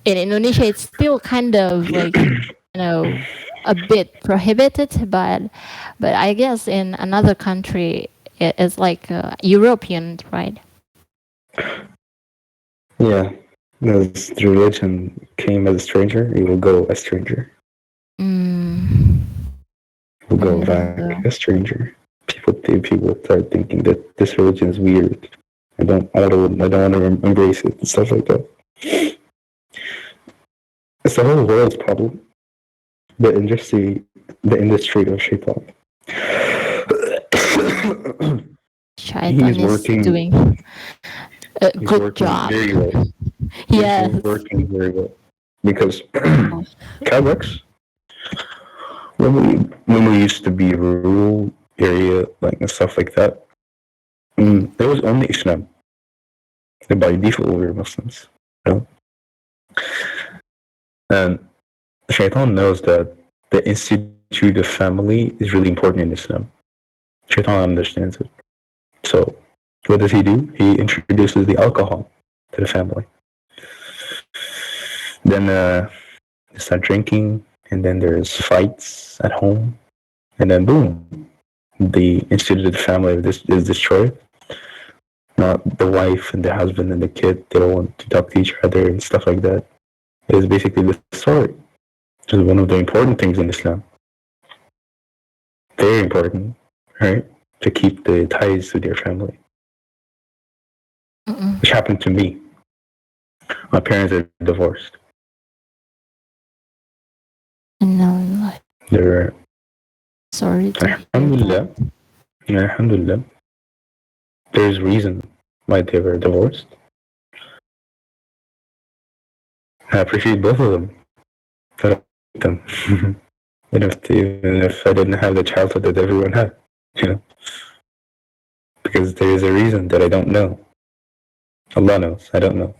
in Indonesia, it's still kind of like a bit prohibited, but I guess in another country it's like European, right? Yeah. As the religion came as a stranger, he will go a stranger. Mm, Will go and back a stranger. People start thinking that this religion is weird. I don't want to embrace it and stuff like that. It's the whole world's problem. The industry of shaitan. He's Shaitan is working. doing a He's good working job. very well. He's Yes. working very well because Kazakhs, when we used to be a rural area like and stuff like that, there was only Islam. By default, we were Muslims. You know? And Shaitan knows that the institute of family is really important in Islam. Shaitan understands it. So, what does he do? He introduces the alcohol to the family. Then They start drinking, and then there's fights at home, and then boom, the instituted family is destroyed. Not the wife and the husband and the kid. They don't want to talk to each other and stuff like that. It is basically the story. Which is one of the important things in Islam. Very important, right? To keep the ties with your family. Mm-mm. Which happened to me. My parents are divorced. No, like, They're sorry to hear Alhamdulillah. that. Alhamdulillah. There's reason why they were divorced. I appreciate both of them. I don't hate them. Even if I didn't have the childhood that everyone had, you know, because there is a reason that I don't know. Allah knows. I don't know.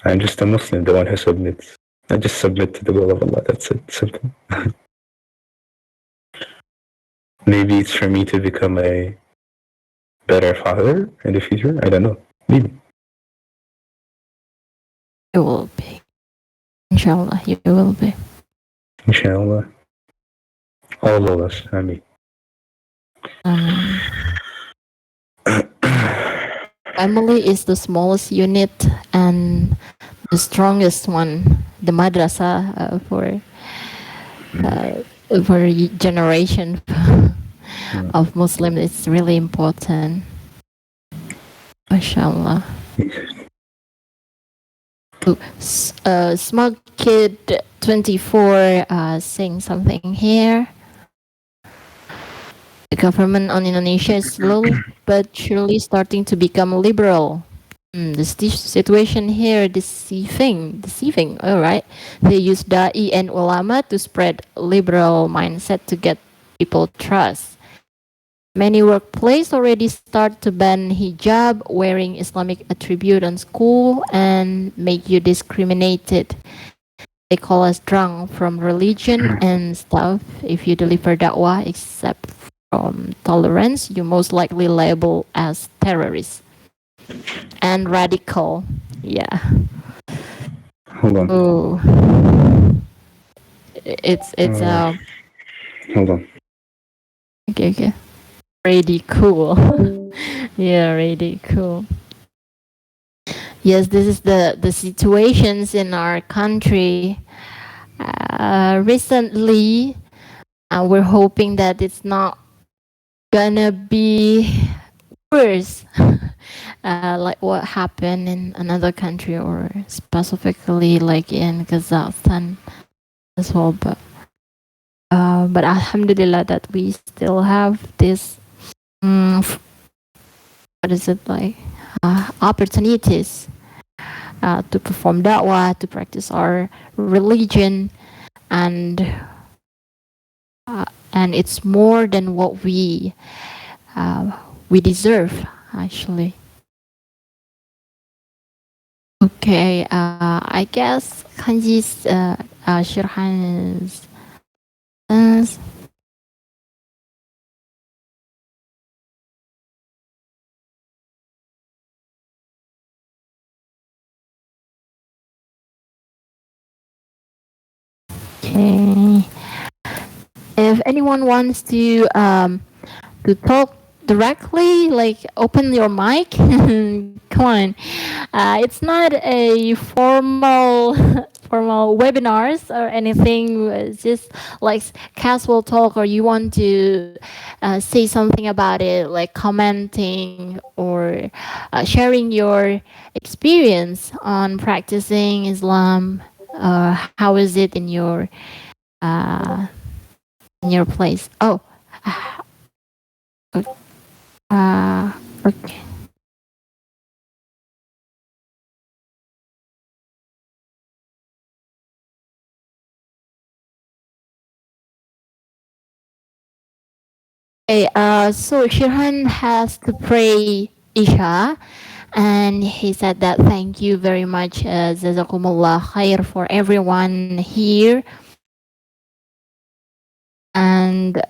I'm just a Muslim, the one who submits. I just submit to the will of Allah. That's it. Simple. Maybe it's for me to become a better father in the future. I don't know. Maybe. You will be. Inshallah, you will be. Inshallah. All of us. I mean. Family is the smallest unit and the strongest one. The madrasa for generation of Muslim is really important. MashaAllah. Smug Kid 24 saying something here. The government on Indonesia is slowly but surely starting to become liberal. The situation here deceiving. All right, they use da'i and ulama to spread liberal mindset to get people trust. Many workplaces already start to ban hijab, wearing Islamic attribute on school, and make you discriminated. They call us drunk from religion and stuff. If you deliver da'wah except from tolerance, you most likely labeled as terrorist and radical. Yeah. Hold on. Oh, it's Hold on. okay. Really cool. Yeah, really cool. Yes, this is the situations in our country. Recently, we're hoping that it's not gonna be worse, like what happened in another country or specifically like in Kazakhstan as well. But Alhamdulillah that we still have this, what is it like, opportunities to perform da'wah, to practice our religion, and it's more than what we deserve actually. Okay, I guess Kanji's Shirhan is. Okay. If anyone wants to talk directly, like open your mic, come on. It's not a formal formal webinars or anything. It's just like casual talk, or you want to say something about it, like commenting or sharing your experience on practicing Islam. How is it uh, in your place? Oh, okay. Okay, so Shirhan has to pray Isha, and he said that thank you very much, Jazakumullah khair for everyone here, and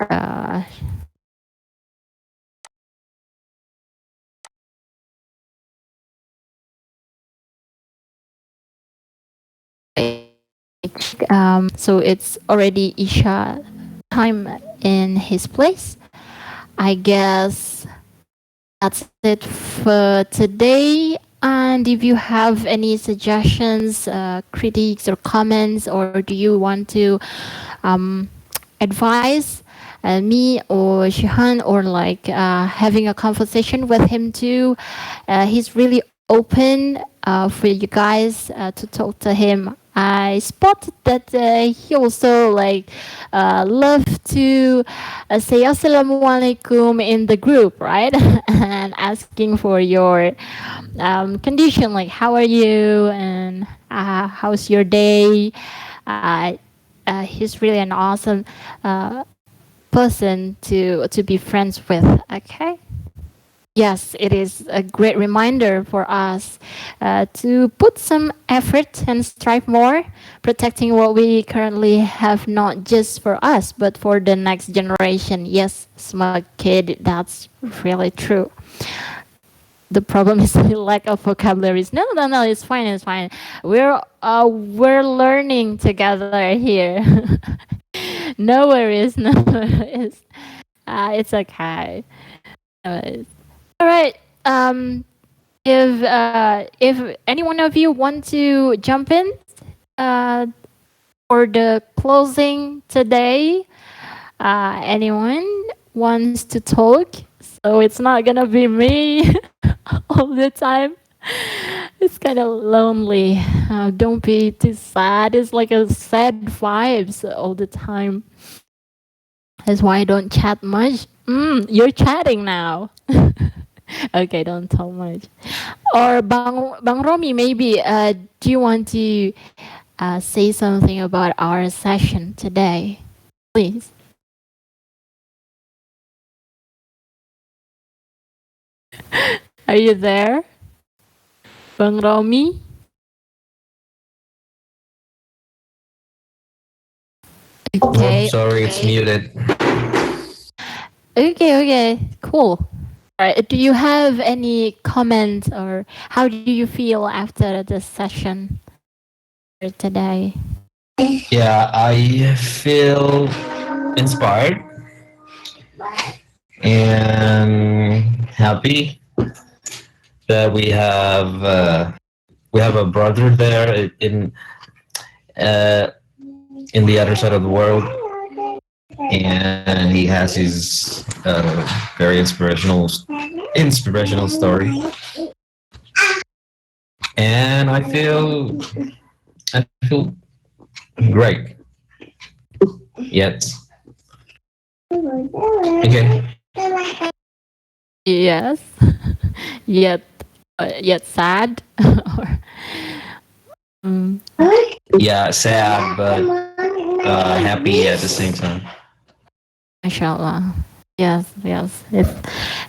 So it's already Isha time in his place. I guess that's it for today. And if you have any suggestions, critiques, or comments, or do you want to um, advise me or Shihan, or like having a conversation with him too, he's really open for you guys to talk to him. I spotted that he also like love to say assalamualaikum in the group, right? And asking for your condition, like how are you and how's your day. Uh, he's really an awesome person to be friends with. Okay. Yes, it is a great reminder for us to put some effort and strive more, protecting what we currently have, not just for us, but for the next generation. Yes, smug kid, that's really true. The problem is the lack of vocabularies. No, no, no, it's fine, it's fine. We're learning together here. No worries, no worries. It's okay. No worries. All right. If any one of you want to jump in uh, for the closing today, anyone wants to talk? So it's not gonna be me all the time. It's kind of lonely. Don't be too sad. It's like a sad vibes all the time. That's why I don't chat much. You're chatting now. Okay, don't talk much. Or Bang Romi, maybe do you want to say something about our session today, please? Are you there, Bang Romi? Oh, Okay, sorry, it's muted. okay, cool. All right, do you have any comments or how do you feel after the session today? Yeah, I feel inspired and happy that we have a brother there uh, in the other side of the world, and he has his very inspirational story, and I feel great. Yet, okay. Yes, yet yet sad. Or, mm, Yeah, sad but happy at the same time. Mashallah. Yes, yes.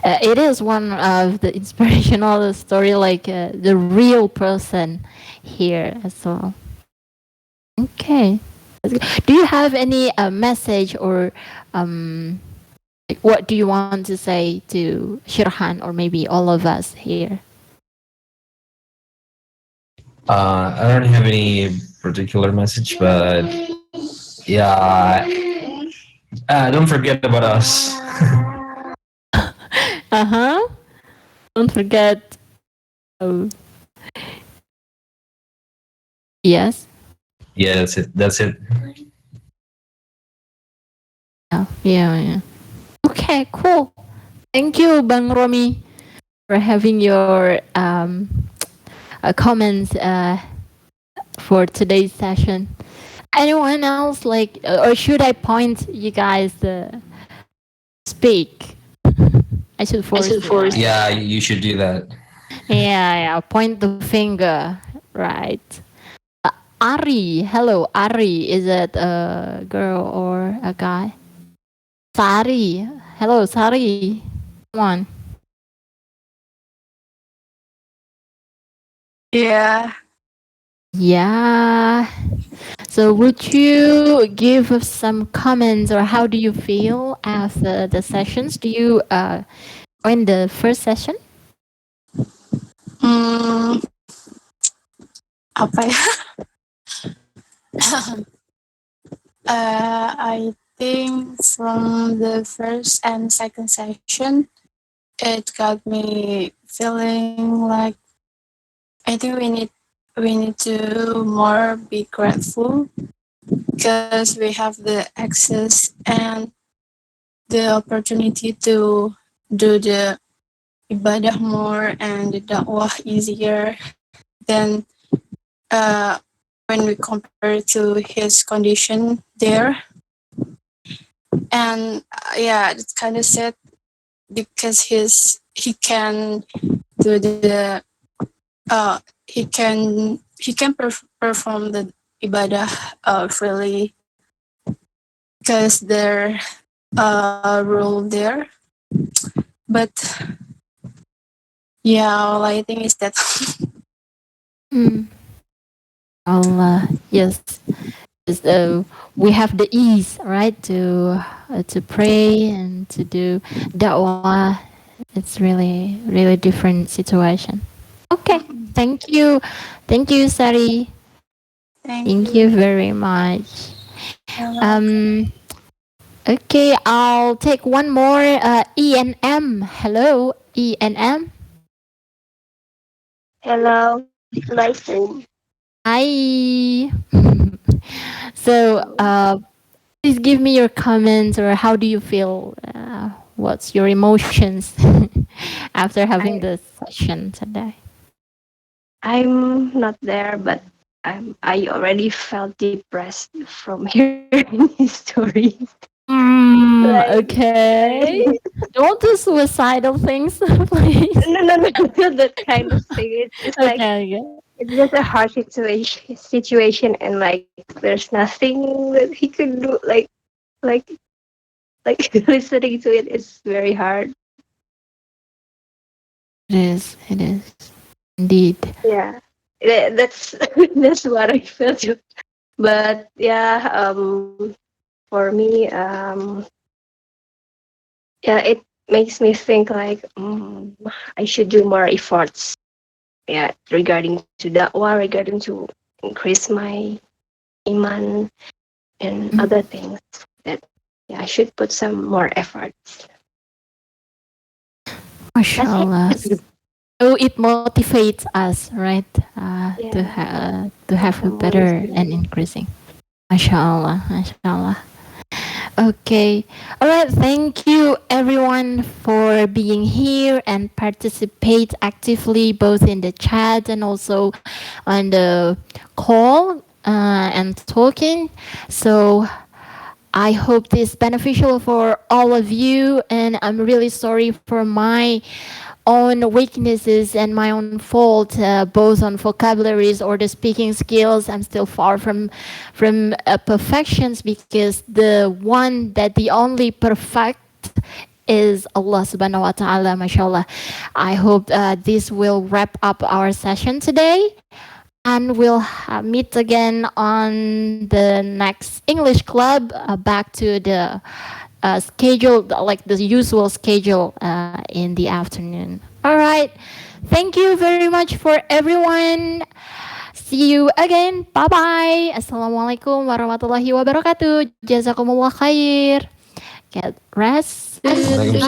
It is one of the inspirational story, like the real person here as well. Okay. Do you have any message or like what do you want to say to Shirhan or maybe all of us here? I don't have any particular message, but yeah, don't forget about us. Uh-huh. Don't forget. Oh, yes. Yeah, that's it. That's it. Yeah. Okay, cool. Thank you, Bang Romi, for having your comments for today's session. Anyone else like, or should I point you guys to speak? I should force it. Right? Yeah, you should do that. Yeah. Point the finger. Right. Ari, hello, Ari. Is it a girl or a guy? Sari, hello, Sari. Come on. Yeah. Yeah. So would you give us some comments or how do you feel after the sessions? Do you join the first session? Hmm, apa ya? I think from the first and second session, it got me feeling like I think we need to more be grateful because we have the access and the opportunity to do the ibadah more and the dakwah easier than uh, when we compare to his condition there. And yeah, it's kind of sad because he can do the he can perform the ibadah freely because there rule there. But yeah, all I think is that Mm. Allah, yes. Yes, we have the ease, right, to pray and to do da'wah. It's really different situation. Okay, thank you, Sari. thank Thank you. you very much. You're welcome. Um, okay, I'll take one more. E and M. Hello, E and M. Hello, nice to Hi. So, please give me your comments, or how do you feel? What's your emotions after having I this session today? I'm not there, but I already felt depressed from hearing his stories. Okay. Like Don't do suicidal things, please. no, not that kind of thing. It's like Okay, okay. it's just a hard situation, and like there's nothing that he could do. Like listening to it is very hard. It is. Indeed. Yeah, that's that's what I felt too. But yeah, for me, yeah, it makes me think like I should do more efforts. Yeah, regarding to da'wah, regarding to increase my iman and Mm, other things that yeah I should put some more efforts. That's MashaAllah. it. So it motivates us, right? Yeah, To put have a some more better and discipline. increasing. MashaAllah. MashaAllah. Okay. All right. Thank you, everyone, for being here and participate actively both in the chat and also on the call and talking. So I hope this is beneficial for all of you, and I'm really sorry for my own weaknesses and my own fault, both on vocabularies or the speaking skills. I'm still far from perfections because the one that the only perfect is Allah subhanahu wa ta'ala, mashallah. I hope this will wrap up our session today, and we'll meet again on the next English club, back to the schedule, like the usual schedule in the afternoon. All right. Thank you very much for everyone. See you again. Bye bye. Assalamualaikum warahmatullahi wabarakatuh. Jazakumullah khair. Get rest soon. Waalaikumsalam.